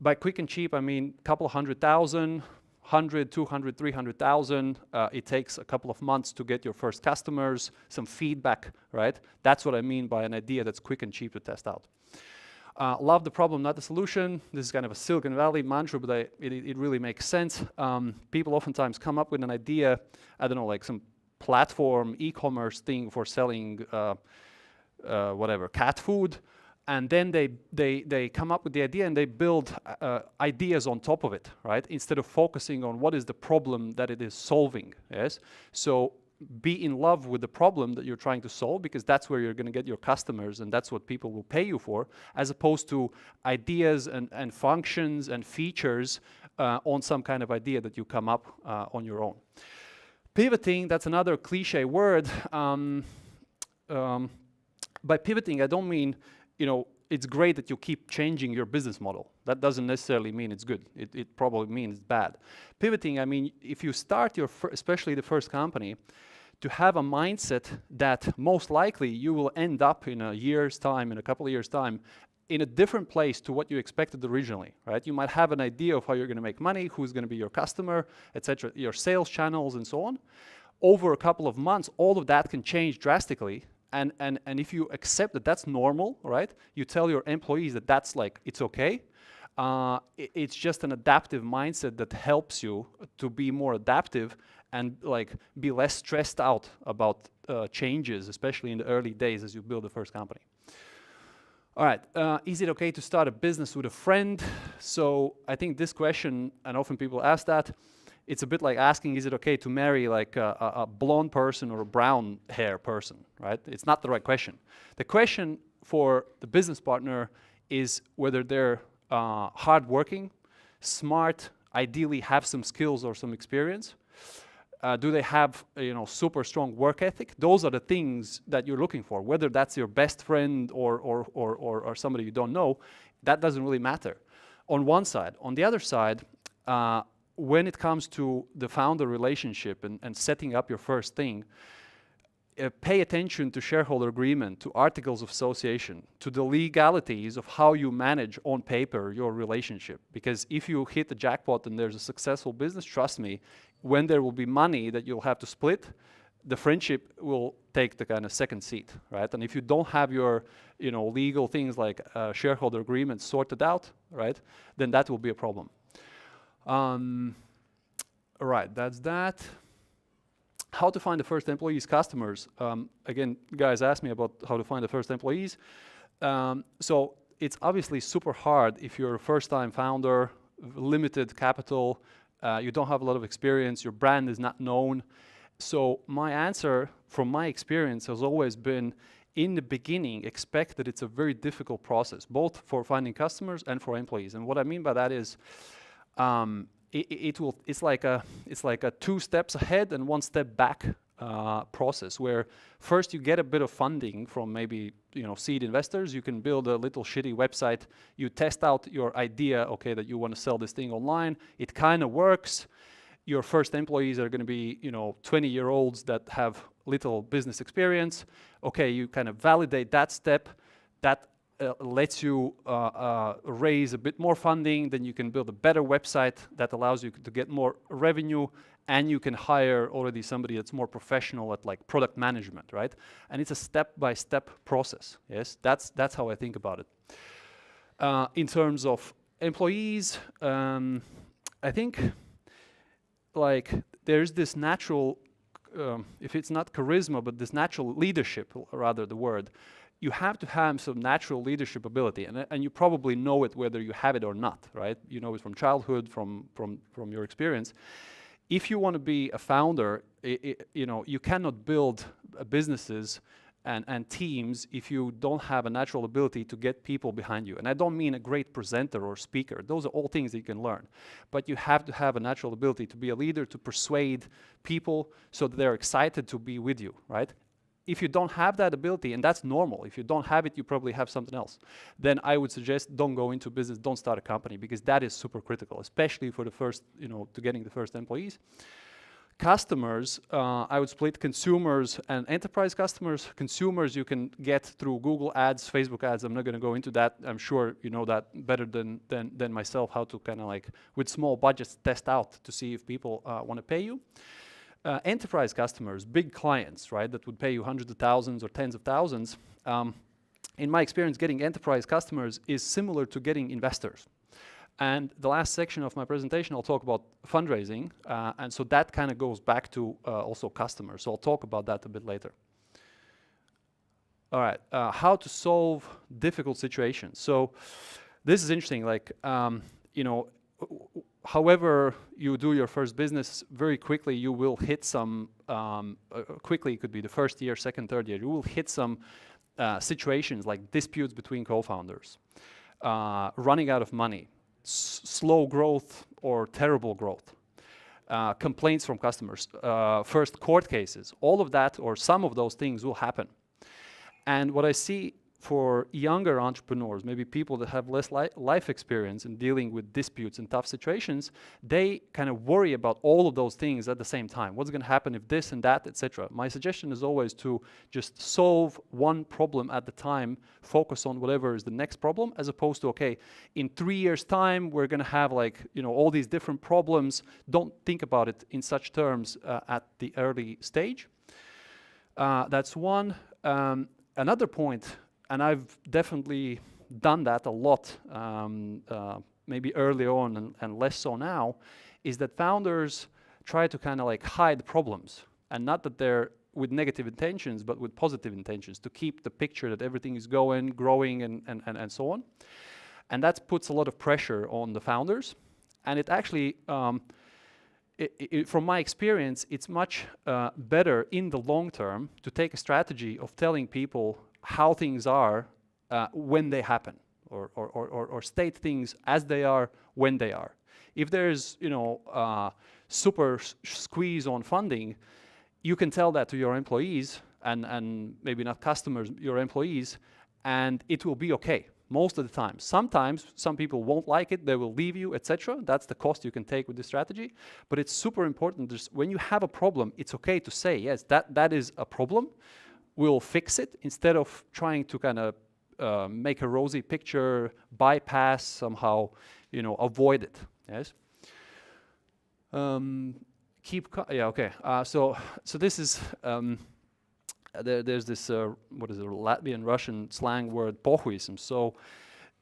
By quick and cheap, I mean a couple of 100,000, 100, 200, 300,000. It takes a couple of months to get your first customers, some feedback, right? That's what I mean by an idea that's quick and cheap to test out. Love the problem, not the solution. This is kind of a Silicon Valley mantra, but it really makes sense. People oftentimes come up with an idea, I don't know, like some platform, e-commerce thing for selling whatever, cat food. And then they come up with the idea and they build ideas on top of it, right? Instead of focusing on what is the problem that it is solving, yes? So be in love with the problem that you're trying to solve, because that's where you're going to get your customers and that's what people will pay you for, as opposed to ideas and functions and features on some kind of idea that you come up on your own. Pivoting, that's another cliche word. By pivoting, I don't mean, it's great that you keep changing your business model. That doesn't necessarily mean it's good. It probably means it's bad. Pivoting, I mean, if you start especially the first company, to have a mindset that most likely you will end up in a year's time, in a couple of years' time, in a different place to what you expected originally, right? You might have an idea of how you're going to make money, who's going to be your customer, etc., your sales channels, and so on. Over a couple of months, all of that can change drastically. And if you accept that that's normal, right? You tell your employees that that's like, it's okay. It's just an adaptive mindset that helps you to be more adaptive and like be less stressed out about changes, especially in the early days as you build the first company. All right, is it okay to start a business with a friend? So I think this question, and often people ask that, it's a bit like asking, is it okay to marry like a blonde person or a brown hair person, right? It's not the right question. The question for the business partner is whether they're hardworking, smart, ideally have some skills or some experience. Do they have super strong work ethic? Those are the things that you're looking for. Whether that's your best friend or somebody you don't know, that doesn't really matter on one side. On the other side, when it comes to the founder relationship and setting up your first thing, pay attention to shareholder agreement, to articles of association, to the legalities of how you manage on paper your relationship. Because if you hit the jackpot and there's a successful business, trust me, when there will be money that you'll have to split, the friendship will take the kind of second seat, right? And if you don't have your legal things like shareholder agreements sorted out, right, then that will be a problem. All right, that's that. How to find the first employees, customers. Again, guys asked me about how to find the first employees. So it's obviously super hard if you're a first-time founder, limited capital, you don't have a lot of experience, your brand is not known. So my answer from my experience has always been, in the beginning, expect that it's a very difficult process, both for finding customers and for employees. And what I mean by that is, it's like a 2 steps ahead and 1 step back process, where first you get a bit of funding from maybe seed investors. You can build a little shitty website. You test out your idea, okay, that you want to sell this thing online. It kind of works. Your first employees are going to be 20-year-olds that have little business experience. Okay, you kind of validate that step. That lets you raise a bit more funding, then you can build a better website that allows you to get more revenue, and you can hire already somebody that's more professional at like product management, right? And it's a step-by-step process, yes? That's how I think about it. In terms of employees, I think like there's this natural, if it's not charisma, but this natural leadership, rather the word, you have to have some natural leadership ability, and you probably know it whether you have it or not, right? You know it from childhood, from your experience. If you want to be a founder, you cannot build businesses and teams if you don't have a natural ability to get people behind you. And I don't mean a great presenter or speaker. Those are all things that you can learn. But you have to have a natural ability to be a leader, to persuade people so that they're excited to be with you, right? If you don't have that ability, and that's normal, if you don't have it, you probably have something else, then I would suggest don't go into business, don't start a company, because that is super critical, especially for the first, to getting the first employees. Customers, I would split consumers and enterprise customers. Consumers you can get through Google ads, Facebook ads. I'm not going to go into that. I'm sure you know that better than myself, how to kind of like, with small budgets, test out to see if people want to pay you. Enterprise customers, big clients, right, that would pay you hundreds of thousands or tens of thousands. In my experience, getting enterprise customers is similar to getting investors. And the last section of my presentation, I'll talk about fundraising. And so that kind of goes back to also customers. So I'll talk about that a bit later. All right, how to solve difficult situations. So this is interesting, like, however you do your first business, very quickly you will hit some, quickly it could be the first year, second, third year, you will hit some situations like disputes between co-founders, running out of money, slow growth or terrible growth, complaints from customers, first court cases, all of that or some of those things will happen. And what I see for younger entrepreneurs, maybe people that have less life experience in dealing with disputes and tough situations, they kind of worry about all of those things at the same time. What's going to happen if this and that, etc. My suggestion is always to just solve one problem at the time, focus on whatever is the next problem, as opposed to, okay, in 3 years' time, we're going to have like, you know, all these different problems. Don't think about it in such terms at the early stage. That's one. Another point, and I've definitely done that a lot, maybe early on and less so now, is that founders try to kind of like hide problems. And not that they're with negative intentions, but with positive intentions, to keep the picture that everything is growing and so on. And that puts a lot of pressure on the founders. And it actually, from my experience, it's much better in the long term to take a strategy of telling people how things are when they happen, or state things as they are when they are. If there's, you know, super squeeze on funding, you can tell that to your employees and maybe not customers, your employees, and it will be okay most of the time. Sometimes some people won't like it, they will leave you, etc. That's the cost you can take with this strategy. But it's super important. When you have a problem, it's okay to say, yes, that is a problem. We'll fix it, instead of trying to kind of make a rosy picture, bypass somehow, you know, avoid it. Yes. So this is there's this what is it, Latvian Russian slang word pohuism. So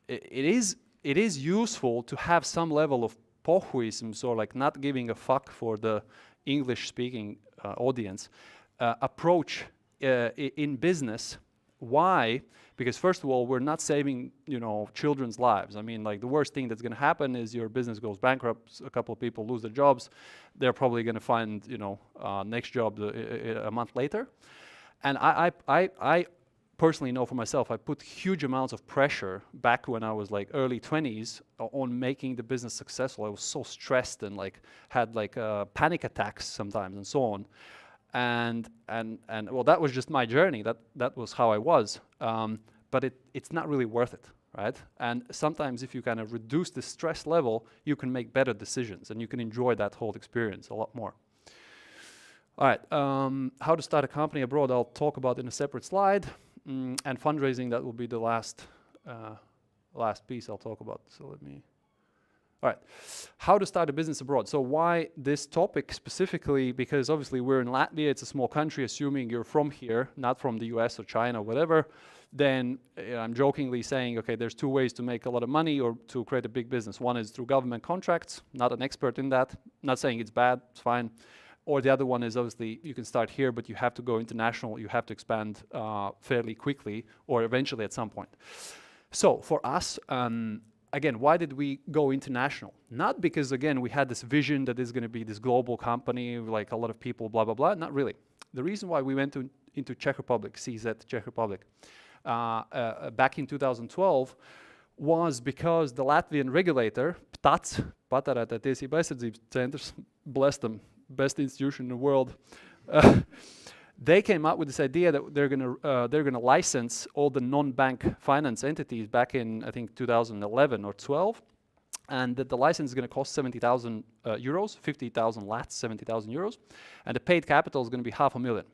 it is useful to have some level of pohuism, or like not giving a fuck for the English speaking audience approach in business. Why? Because first of all, we're not saving, you know, children's lives. I mean, like, the worst thing that's going to happen is your business goes bankrupt, a couple of people lose their jobs, they're probably going to find, you know, next job a month later. And I personally know for myself, I put huge amounts of pressure back when I was like early 20s on making the business successful. I was so stressed and like had like panic attacks sometimes and so on. And well, that was just my journey. That was how I was. But it's not really worth it, right? And sometimes if you kind of reduce the stress level, you can make better decisions and you can enjoy that whole experience a lot more. All right, how to start a company abroad, I'll talk about in a separate slide. And fundraising, that will be the last piece I'll talk about. So let me. All right, how to start a business abroad. So why this topic specifically? Because obviously we're in Latvia, it's a small country. Assuming you're from here, not from the US or China or whatever, then I'm jokingly saying, okay, there's two ways to make a lot of money or to create a big business. One is through government contracts, not an expert in that. Not saying it's bad, it's fine. Or the other one is obviously you can start here, but you have to go international, you have to expand fairly quickly or eventually at some point. So for us, again, why did we go international? Not because, again, we had this vision that is going to be this global company, like a lot of people, blah, blah, blah. Not really. The reason why we went into Czech Republic, CZ, Czech Republic, back in 2012 was because the Latvian regulator, PTAC, Patērētāju tiesību aizsardzības centrs, bless them, best institution in the world, they came up with this idea that they're gonna license all the non-bank finance entities back in, I think, 2011 or 12, and that the license is going to cost 70,000 euros, 50,000 lats, 70,000 euros, and the paid capital is going to be 500,000.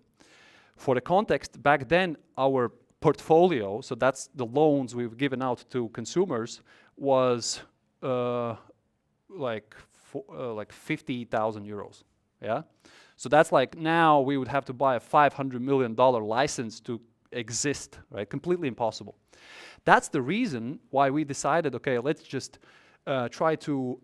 For the context, back then our portfolio, so that's the loans we've given out to consumers, was like 50,000 euros. Yeah, so that's like now we would have to buy a $500 million license to exist, right? Completely impossible. That's the reason why we decided, okay, let's just try to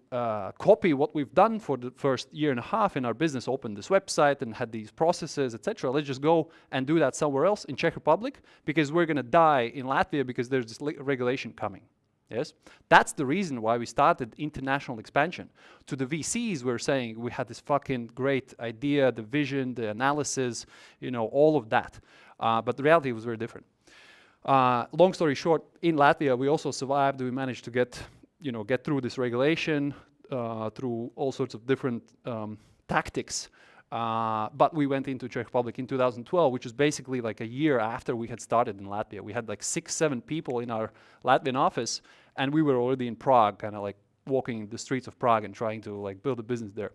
copy what we've done for the first year and a half in our business, opened this website and had these processes, etc. Let's just go and do that somewhere else in Czech Republic, because we're going to die in Latvia because there's this regulation coming. Yes, that's the reason why we started international expansion. To the VCs, we're saying we had this fucking great idea, the vision, the analysis, you know, all of that. But the reality was very different. Long story short, in Latvia, we also survived. We managed to get through this regulation through all sorts of different tactics. But we went into Czech Republic in 2012, which is basically like a year after we had started in Latvia. We had like 6-7 people in our Latvian office, and we were already in Prague, kind of like walking the streets of Prague and trying to like build a business there.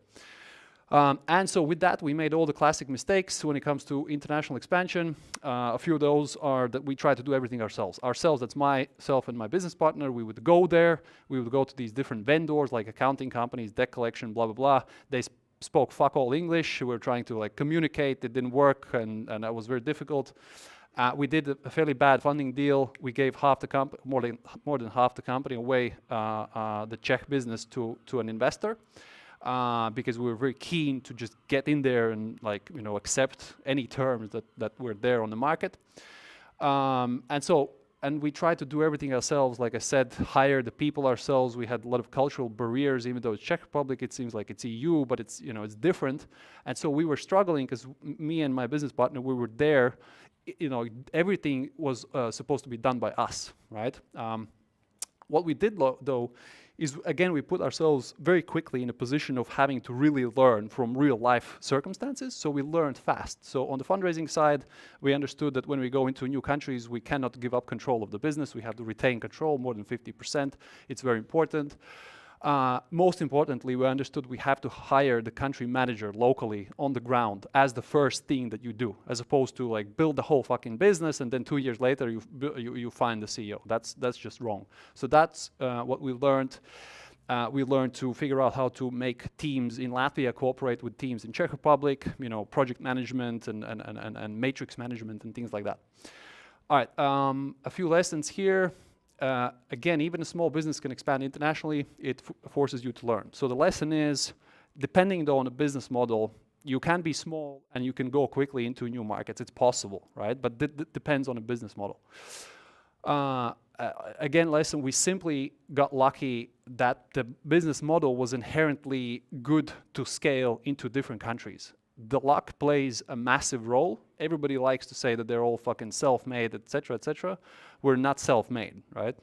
And so with that, we made all the classic mistakes when it comes to international expansion. A few of those are that we try to do everything ourselves. That's myself and my business partner. We would go there. We would go to these different vendors like accounting companies, debt collection, blah, blah, blah. They spoke fuck all English. We were trying to like communicate. It didn't work, and that was very difficult. We did a fairly bad funding deal. We gave more than half the company away, the Czech business to an investor, because we were very keen to just get in there and like accept any terms that were there on the market. And we tried to do everything ourselves, like I said, hire the people ourselves. We had a lot of cultural barriers, even though it's Czech Republic, it seems like it's EU, but it's different. And so we were struggling because me and my business partner, we were there, everything was supposed to be done by us, right? What we did though, is again, we put ourselves very quickly in a position of having to really learn from real life circumstances. So we learned fast. So on the fundraising side, we understood that when we go into new countries, we cannot give up control of the business. We have to retain control more than 50%. It's very important. Most importantly, we understood we have to hire the country manager locally on the ground as the first thing that you do, as opposed to like build the whole fucking business and then 2 years later you find the CEO. That's just wrong. So that's what we learned. We learned to figure out how to make teams in Latvia cooperate with teams in Czech Republic, project management and matrix management and things like that. All right, a few lessons here. Again, even a small business can expand internationally. It forces you to learn. So the lesson is, depending on the business model, you can be small and you can go quickly into new markets. It's possible, right? But it depends on the business model. Again, lesson, we simply got lucky that the business model was inherently good to scale into different countries. The luck plays a massive role. Everybody likes to say that they're all fucking self-made, etc., etc. We're not self-made, right?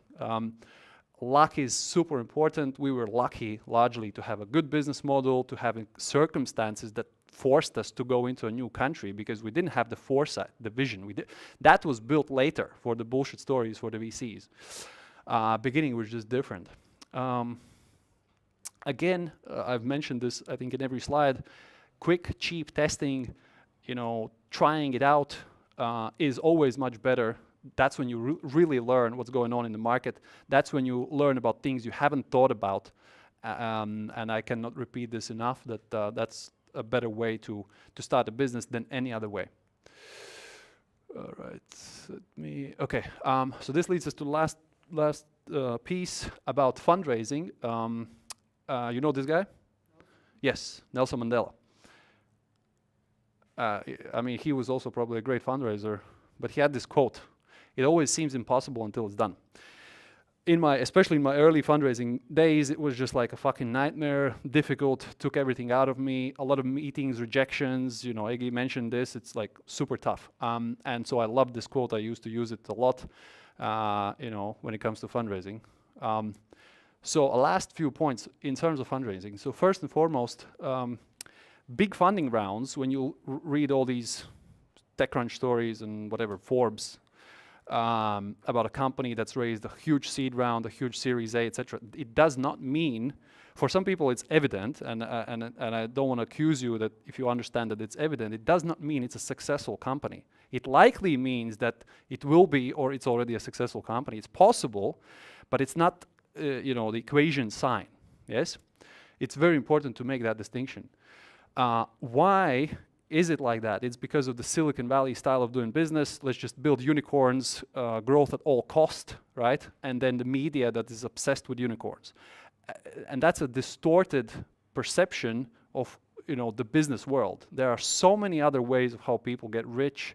Luck is super important. We were lucky largely to have a good business model, to have circumstances that forced us to go into a new country because we didn't have the foresight, the vision. That was built later for the bullshit stories for the VCs. Beginning was just different. Again, I've mentioned this, I think, in every slide. Quick, cheap testing, trying it out is always much better. That's when you really learn what's going on in the market. That's when you learn about things you haven't thought about. And I cannot repeat this enough, that that's a better way to start a business than any other way. All right, okay. So this leads us to the last piece about fundraising. You know this guy? Yes, Nelson Mandela. I mean, he was also probably a great fundraiser, but he had this quote: "It always seems impossible until it's done." Especially in my early fundraising days, it was just like a fucking nightmare, difficult, took everything out of me, a lot of meetings, rejections, Egija mentioned this, it's like super tough. And so I love this quote, I used to use it a lot, when it comes to fundraising. So a last few points in terms of fundraising. So first and foremost, big funding rounds, when you read all these TechCrunch stories and whatever, Forbes, about a company that's raised a huge seed round, a huge Series A, etc. It does not mean, for some people it's evident, and I don't want to accuse you that if you understand that it's evident, it does not mean it's a successful company. It likely means that it will be, or it's already a successful company. It's possible, but it's not, the equation sign, yes? It's very important to make that distinction. Why is it like that? It's because of the Silicon Valley style of doing business. Let's just build unicorns, growth at all cost, right? And then the media that is obsessed with unicorns. And that's a distorted perception of, the business world. There are so many other ways of how people get rich,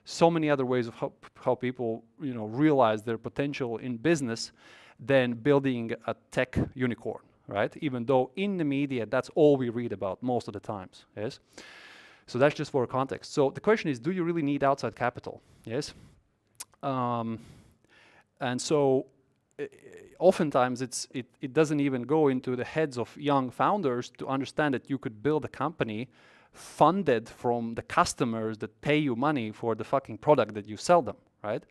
so many other ways of how people, realize their potential in business. than building a tech unicorn, right? Even though in the media, that's all we read about most of the times, yes? So that's just for context. So the question is, do you really need outside capital, yes? And so oftentimes it doesn't even go into the heads of young founders to understand that you could build a company funded from the customers that pay you money for the fucking product that you sell them, right?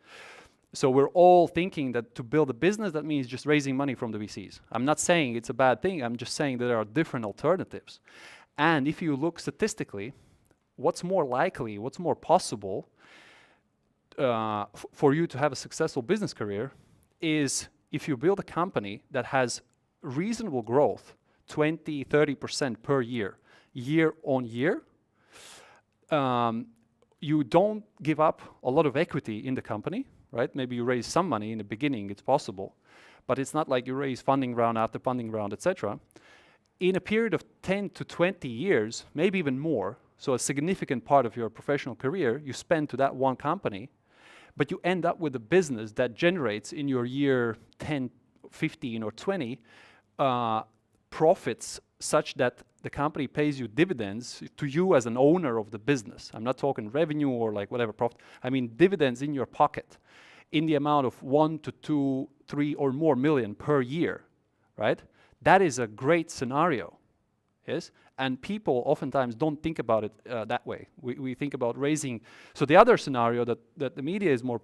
So we're all thinking that to build a business, that means just raising money from the VCs. I'm not saying it's a bad thing, I'm just saying that there are different alternatives. And if you look statistically, what's more likely, what's more possible for you to have a successful business career is if you build a company that has reasonable growth, 20, 30% per year, year on year, you don't give up a lot of equity in the company, right? Maybe you raise some money in the beginning, it's possible, but it's not like you raise funding round after funding round, etc. In a period of 10 to 20 years, maybe even more, so a significant part of your professional career you spend to that one company, but you end up with a business that generates in your year 10, 15 or 20 profits such that the company pays you dividends to you as an owner of the business. I'm not talking revenue or like whatever profit. I mean dividends in your pocket in the amount of 1 to 2, 3 or more million per year, right? That is a great scenario, yes? And people oftentimes don't think about it that way. We think about raising. So the other scenario that the media is more,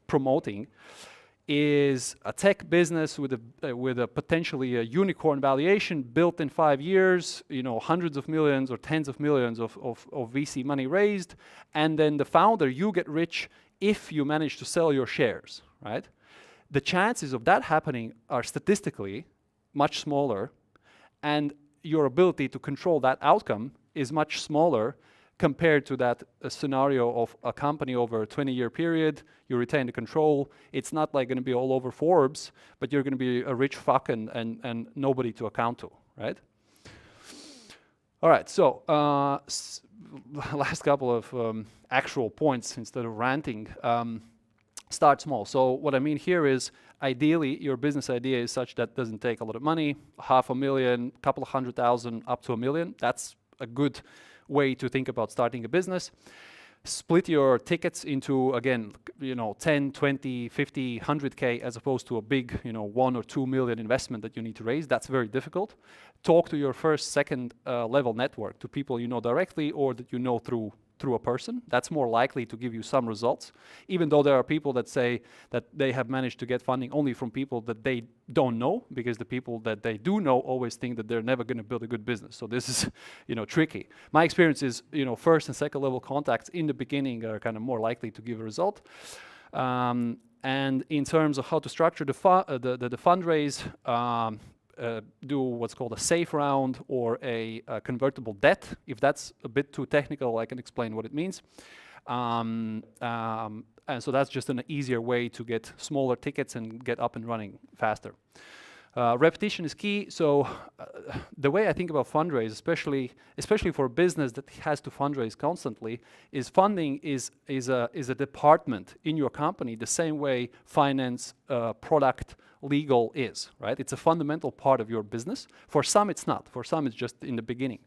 promoting is a tech business with a potentially a unicorn valuation built in 5 years, hundreds of millions or tens of millions of VC money raised, and then the founder, you get rich if you manage to sell your shares, right? The chances of that happening are statistically much smaller, and your ability to control that outcome is much smaller compared to that scenario of a company over a 20-year period. You retain the control. It's not like going to be all over Forbes, but you're going to be a rich fuck and nobody to account to, right? All right, so last couple of actual points instead of ranting. Start small. So what I mean here is, ideally, your business idea is such that doesn't take a lot of money, $500,000, couple of 100,000, up to $1 million. That's a good way to think about starting a business. Split your tickets into, again, 10, 20, 50, 100K, as opposed to a big, 1 or 2 million investment that you need to raise. That's very difficult. Talk to your first, second level network, to people you know directly or that you know through a person. That's more likely to give you some results, even though there are people that say that they have managed to get funding only from people that they don't know, because the people that they do know always think that they're never going to build a good business. So this is, tricky. My experience is, first and second level contacts in the beginning are kind of more likely to give a result. And in terms of how to structure the fundraise, do what's called a safe round or a convertible debt. If that's a bit too technical, I can explain what it means. And so that's just an easier way to get smaller tickets and get up and running faster. Repetition is key. So the way I think about fundraise, especially for a business that has to fundraise constantly, is funding is a department in your company, the same way finance, product, legal is, right? It's a fundamental part of your business. For some, it's not. For some, it's just in the beginning.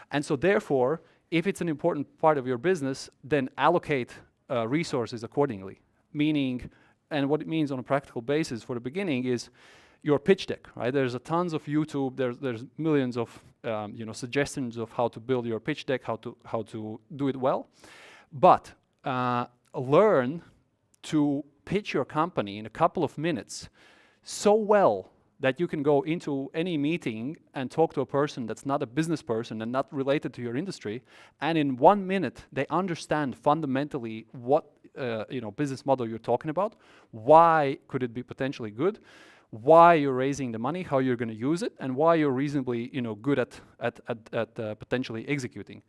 And so therefore, if it's an important part of your business, then allocate resources accordingly. Meaning, and what it means on a practical basis for the beginning is your pitch deck, right? There's a tons of YouTube, there's millions of suggestions of how to build your pitch deck, how to do it well. But learn to pitch your company in a couple of minutes so well that you can go into any meeting and talk to a person that's not a business person and not related to your industry, and in 1 minute they understand fundamentally what business model you're talking about, why could it be potentially good, why you're raising the money, how you're going to use it, and why you're reasonably good at potentially executing.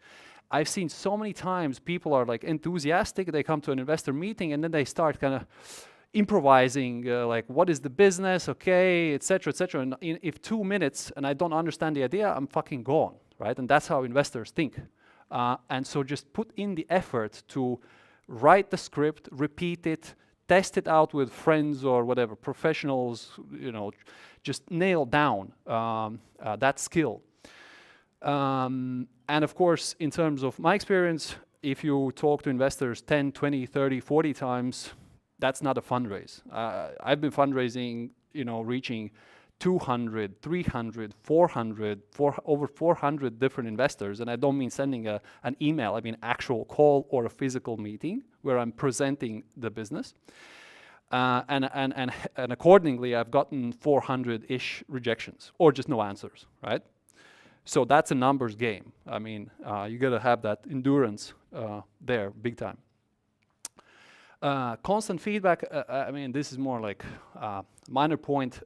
I've seen so many times people are like enthusiastic, they come to an investor meeting and then they start kind of improvising, like what is the business, okay, etc., etc. And if 2 minutes and I don't understand the idea, I'm fucking gone, right? And that's how investors think. And so just put in the effort to write the script, repeat it, test it out with friends or whatever, professionals, you know, just nail down that skill. And of course, in terms of my experience, if you talk to investors 10, 20, 30, 40 times, that's not a fundraise. I've been fundraising, you know, reaching 200, 300, 400, over 400 different investors. And I don't mean sending an email, I mean actual call or a physical meeting where I'm presenting the business. And accordingly, I've gotten 400-ish rejections or just no answers, right? So that's a numbers game. I mean, you gotta have that endurance there, big time. Constant feedback, I mean, this is more like a minor point.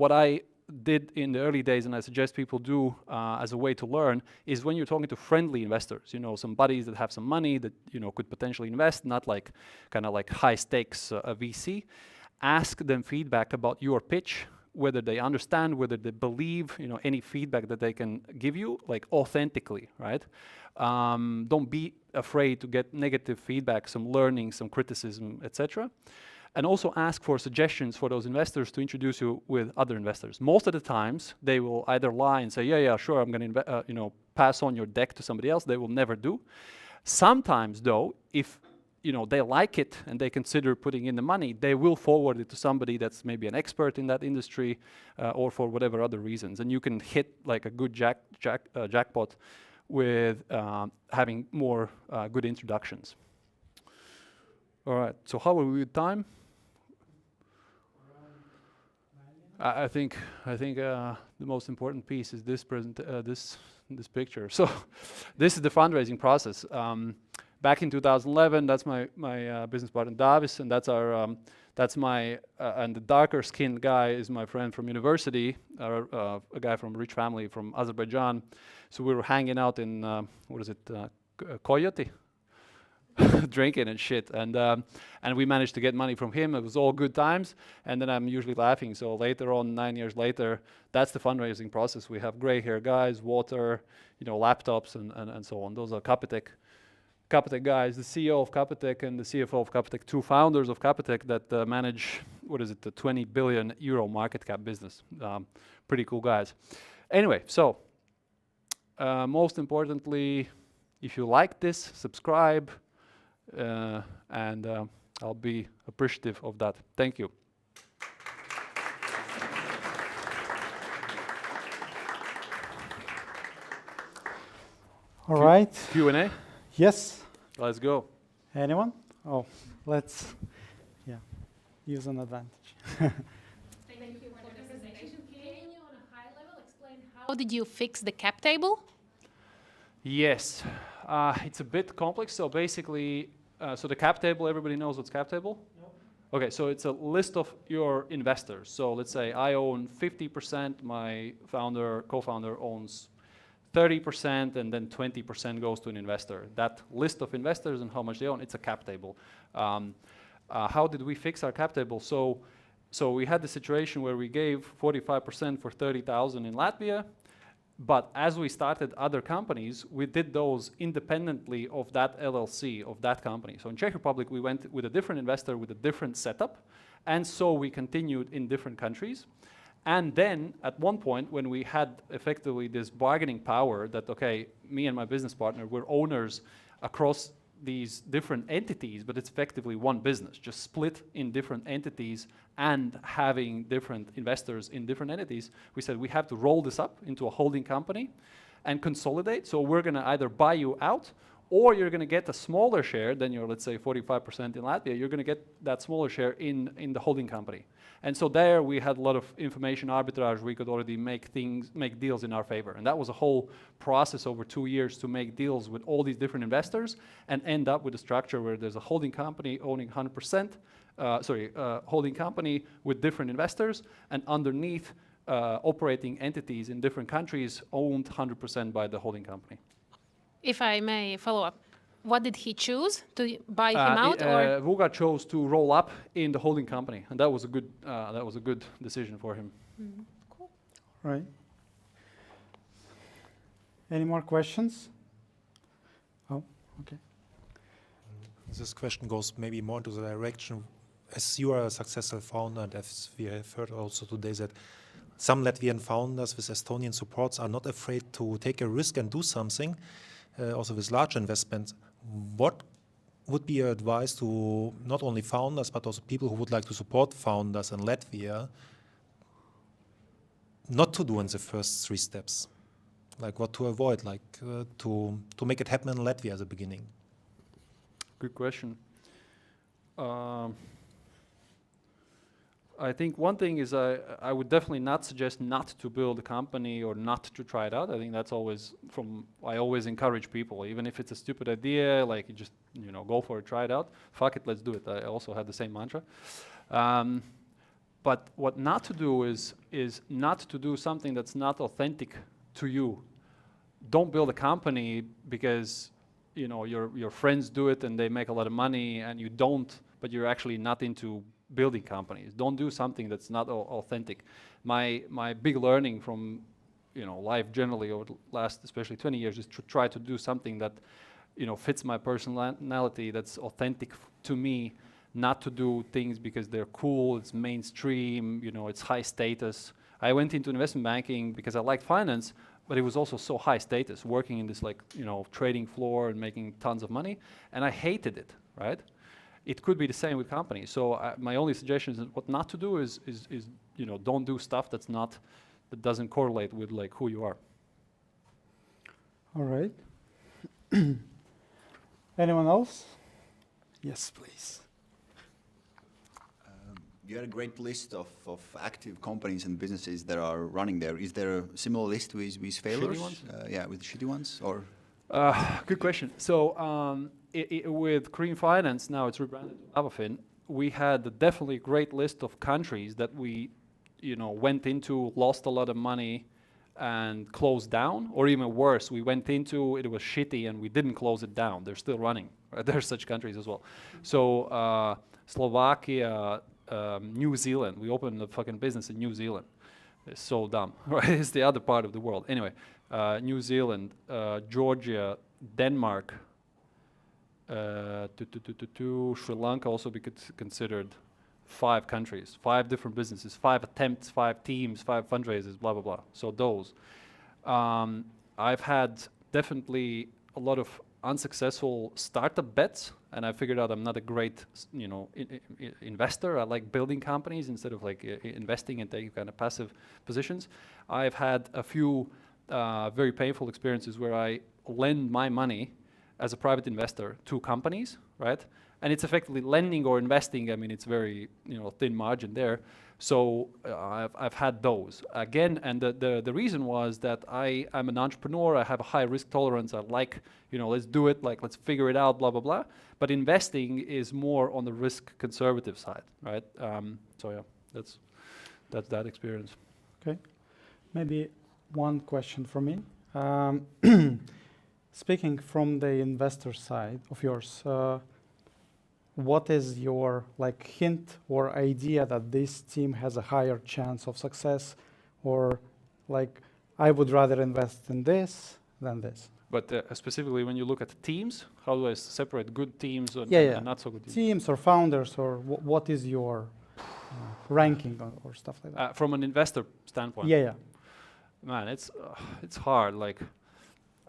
What I did in the early days, and I suggest people do as a way to learn, is when you're talking to friendly investors, you know, some buddies that have some money that, you know, could potentially invest, not like kind of like high stakes VC, ask them feedback about your pitch, whether they understand, whether they believe, you know, any feedback that they can give you, like authentically, right? Don't be afraid to get negative feedback, some learning, some criticism, etc. And also ask for suggestions for those investors to introduce you with other investors. Most of the times, they will either lie and say, yeah, sure, I'm going to you know, pass on your deck to somebody else. They will never do. Sometimes, though, if you know, they like it and they consider putting in the money, they will forward it to somebody that's maybe an expert in that industry or for whatever other reasons. And you can hit like a good jackpot with having more good introductions. All right, so how are we with time? I think the most important piece is this this picture. So this is the fundraising process. Back in 2011, that's my business partner Davis, and that's our that's my and the darker skinned guy is my friend from university, a guy from a rich family from Azerbaijan. So we were hanging out in what is it, Coyote, drinking and shit, and we managed to get money from him. It was all good times, and then I'm usually laughing. So later on, 9 years later, that's the fundraising process. We have gray hair guys, water, you know, laptops, and so on. Those are Capitec guys, the CEO of Capitec and the CFO of Capitec, two founders of Capitec that manage, what is it, the 20 billion euro market cap business. Pretty cool guys. Anyway, so most importantly, if you like this, subscribe, and I'll be appreciative of that. Thank you. All right. Q&A? Yes. Let's go. Anyone? Oh, let's, use an advantage. Thank you for the presentation. Can you, on a high level, explain how did you fix the cap table? Yes, it's a bit complex. So basically, so the cap table, everybody knows what's cap table? No. Okay, so it's a list of your investors. So let's say I own 50%, my co-founder owns 30%, and then 20% goes to an investor. That list of investors and how much they own, it's a cap table. How did we fix our cap table? So we had the situation where we gave 45% for 30,000 in Latvia, but as we started other companies, we did those independently of that LLC, of that company. So in Czech Republic, we went with a different investor with a different setup, and so we continued in different countries. And then at one point when we had effectively this bargaining power that, okay, me and my business partner, we're owners across these different entities, but it's effectively one business, just split in different entities and having different investors in different entities, we said we have to roll this up into a holding company and consolidate. So we're gonna either buy you out, or you're gonna get a smaller share than your, let's say, 45% in Latvia, you're gonna get that smaller share in the holding company. And so there we had a lot of information arbitrage. We could already make deals in our favor. And that was a whole process over 2 years to make deals with all these different investors and end up with a structure where there's a holding company owning 100%, holding company with different investors, and underneath operating entities in different countries owned 100% by the holding company. If I may follow up, what did he choose to buy him out? Or Vuga chose to roll up in the holding company, and that was a good decision for him. Mm-hmm. Cool. Right. Any more questions? Oh, okay. This question goes maybe more into the direction, as you are a successful founder, and as we have heard also today, that some Latvian founders with Estonian supports are not afraid to take a risk and do something, also with large investments. What would be your advice to not only founders, but also people who would like to support founders in Latvia, not to do in the first 3 steps? Like what to avoid, like to make it happen in Latvia at the beginning? Good question. I think one thing is I would definitely not suggest not to build a company or not to try it out. I think that's always I always encourage people, even if it's a stupid idea, like you just, go for it, try it out. Fuck it, let's do it. I also had the same mantra. But what not to do is not to do something that's not authentic to you. Don't build a company because your friends do it and they make a lot of money and you don't, but you're actually not into building companies. Don't do something that's not authentic. My big learning from life generally over the last especially 20 years is to try to do something that fits my personality, that's authentic to me, not to do things because they're cool, it's mainstream, it's high status. I went into investment banking because I liked finance, but it was also so high status, working in this trading floor and making tons of money, and I hated it, right? It could be the same with companies. So my only suggestion is what not to do is don't do stuff that doesn't correlate with who you are. All right. Anyone else? Yes, please. You had a great list of active companies and businesses that are running there. Is there a similar list with failures? Shitty ones? With shitty ones, or? Good question. So with Green Finance, now it's rebranded to AvaFin, we had definitely a great list of countries that we went into, lost a lot of money and closed down, or even worse, we went into, it was shitty and we didn't close it down. They're still running. Right? There's such countries as well. So Slovakia, New Zealand, we opened a fucking business in New Zealand. It's so dumb, right? It's the other part of the world. Anyway, New Zealand, Georgia, Denmark, Sri Lanka also be considered 5 countries, 5 different businesses, 5 attempts, 5 teams, 5 fundraisers, blah, blah, blah. So those. I've had definitely a lot of unsuccessful startup bets, and I figured out I'm not a great, investor. I like building companies instead of investing and taking kind of passive positions. I've had a few very painful experiences where I lend my money as a private investor to companies, right? And it's effectively lending or investing. I mean, it's very thin margin there. So I've had those again, and the reason was that I'm an entrepreneur. I have a high risk tolerance. I like let's do it, let's figure it out, blah blah blah. But investing is more on the risk conservative side, right? So yeah, that's that experience. Okay, maybe one question from me. Speaking from the investor side of yours, what is your hint or idea that this team has a higher chance of success, or I would rather invest in this than this? But specifically when you look at teams, how do I separate good teams and not so good teams? Teams or founders, or what is your ranking or stuff like that? From an investor standpoint? Yeah. Man, it's hard.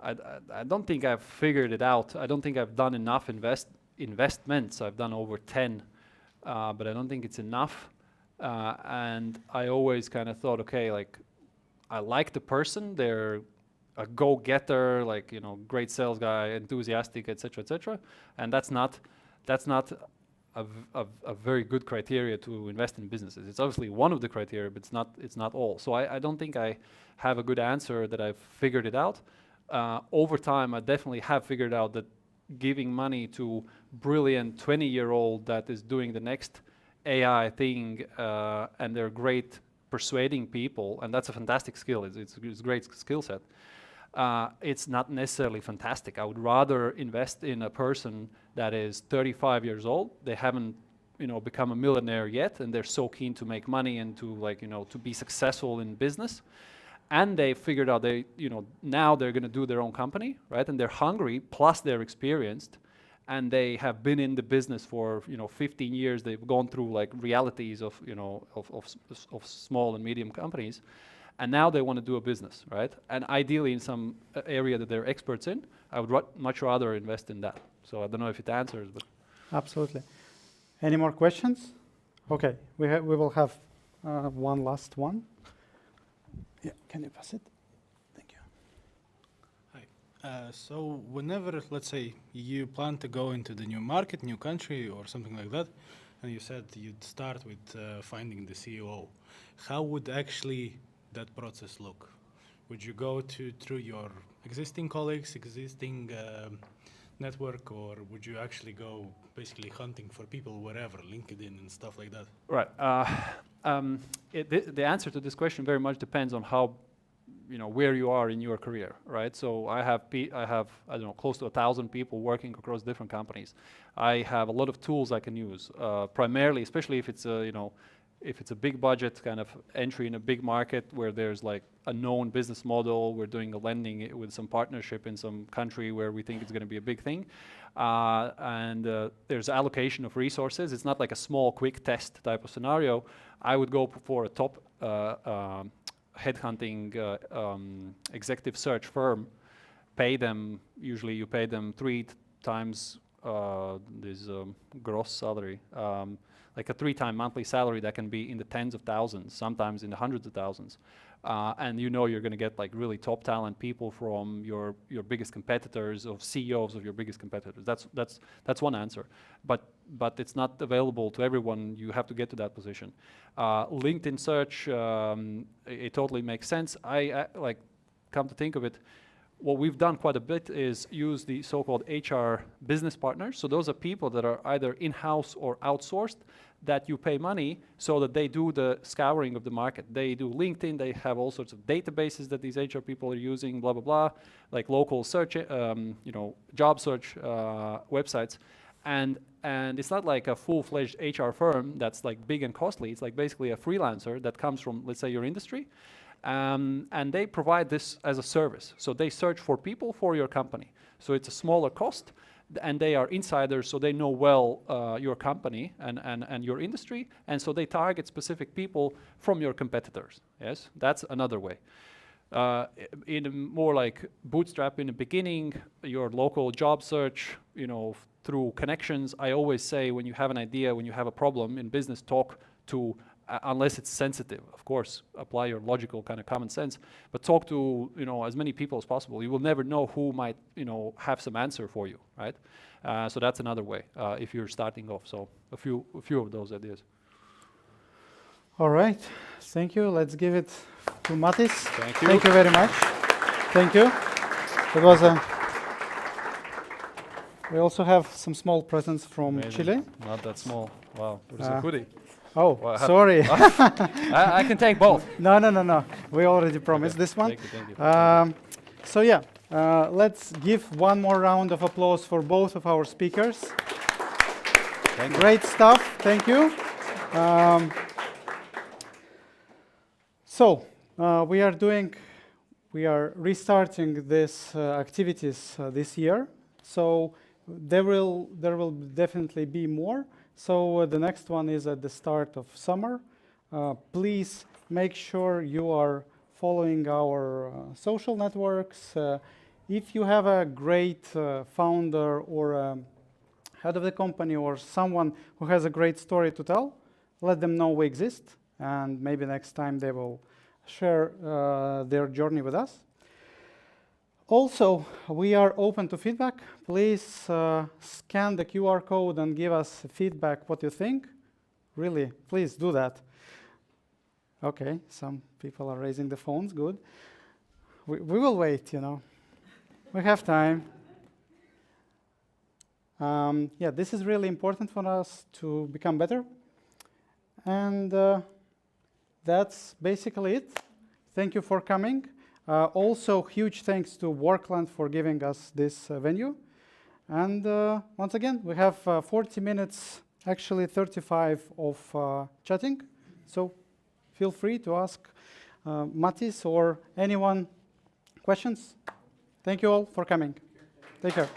I don't think I've figured it out. I don't think I've done enough investments. I've done over 10, but I don't think it's enough. And I always kind of thought, okay, I like the person. They're a go-getter, great sales guy, enthusiastic, etc., and that's not a very good criteria to invest in businesses. It's obviously one of the criteria, but it's not all. So I don't think I have a good answer that I've figured it out. Over time, I definitely have figured out that giving money to brilliant 20-year-old that is doing the next AI thing, and they're great persuading people, and that's a fantastic skill. It's a great skill set. It's not necessarily fantastic. I would rather invest in a person that is 35 years old. They haven't, become a millionaire yet, and they're so keen to make money and to to be successful in business. And they figured out now they're going to do their own company, right? And they're hungry, plus they're experienced, and they have been in the business for 15 years. They've gone through like realities of of small and medium companies, and now they want to do a business, right? And ideally in some area that they're experts in. I would much rather invest in that. So I don't know if it answers, but Absolutely. Any more questions? Okay, we will have one last one. Yeah, can you pass it? Thank you. Hi. So whenever, let's say, you plan to go into the new market, new country, or something like that, and you said you'd start with finding the CEO, how would actually that process look? Would you go through your existing colleagues, existing network, or would you actually go basically hunting for people wherever, LinkedIn and stuff like that? right. The answer to this question very much depends on how, where you are in your career, right? So I have I don't know, close to 1,000 people working across different companies. I have a lot of tools I can use, primarily, especially if it's if it's a big budget kind of entry in a big market where there's like a known business model, we're doing a lending with some partnership in some country where we think it's going to be a big thing, and there's allocation of resources. It's not like a small quick test type of scenario. I would go for a top headhunting executive search firm, pay them, usually you pay them 3 times this gross salary, like a 3-time monthly salary that can be in the tens of thousands, sometimes in the hundreds of thousands. And you're going to get like really top talent people from your biggest competitors, of CEOs of your biggest competitors. That's one answer, but it's not available to everyone. You have to get to that position. LinkedIn search, it totally makes sense. I like, come to think of it, what we've done quite a bit is use the so-called HR business partners. So those are people that are either in-house or outsourced that you pay money so that they do the scouring of the market. They do LinkedIn, they have all sorts of databases that these HR people are using, blah, blah, blah, like local search, job search websites. And it's not like a full-fledged HR firm that's like big and costly. It's like basically a freelancer that comes from, let's say, your industry. And they provide this as a service. So they search for people for your company. So it's a smaller cost, and they are insiders, so they know well your company and your industry, and so they target specific people from your competitors. Yes, that's another way. In a more like bootstrap in the beginning, your local job search, through connections. I always say, when you have an idea, when you have a problem in business, talk to, unless it's sensitive, of course, apply your logical kind of common sense, but talk to, as many people as possible. You will never know who might, have some answer for you, right? So that's another way, if you're starting off. So a few of those ideas. All right, thank you. Let's give it to Matiss. Thank you. Thank you very much. Thank you. It was a. We also have some small presents from Amazing. Chile. Not that small. Wow, there's a hoodie. Oh, Well, sorry. I can take both. No. We already promised this one. Thank you. So yeah, let's give one more round of applause for both of our speakers. Thank you. Great stuff. Thank you. So we are restarting this activities this year. So there will definitely be more. So the next one is at the start of summer. Please make sure you are following our social networks. If you have a great founder or head of the company or someone who has a great story to tell, let them know we exist, and maybe next time they will share their journey with us. Also, we are open to feedback. Please scan the QR code and give us feedback, what you think. Really, please do that. Okay, some people are raising the phones, good. We will wait, We have time. Yeah, this is really important for us to become better. And that's basically it. Thank you for coming. Also, huge thanks to Workland for giving us this venue. And once again, we have 40 minutes, actually 35 of chatting. So feel free to ask Matiss or anyone questions. Thank you all for coming. Take care.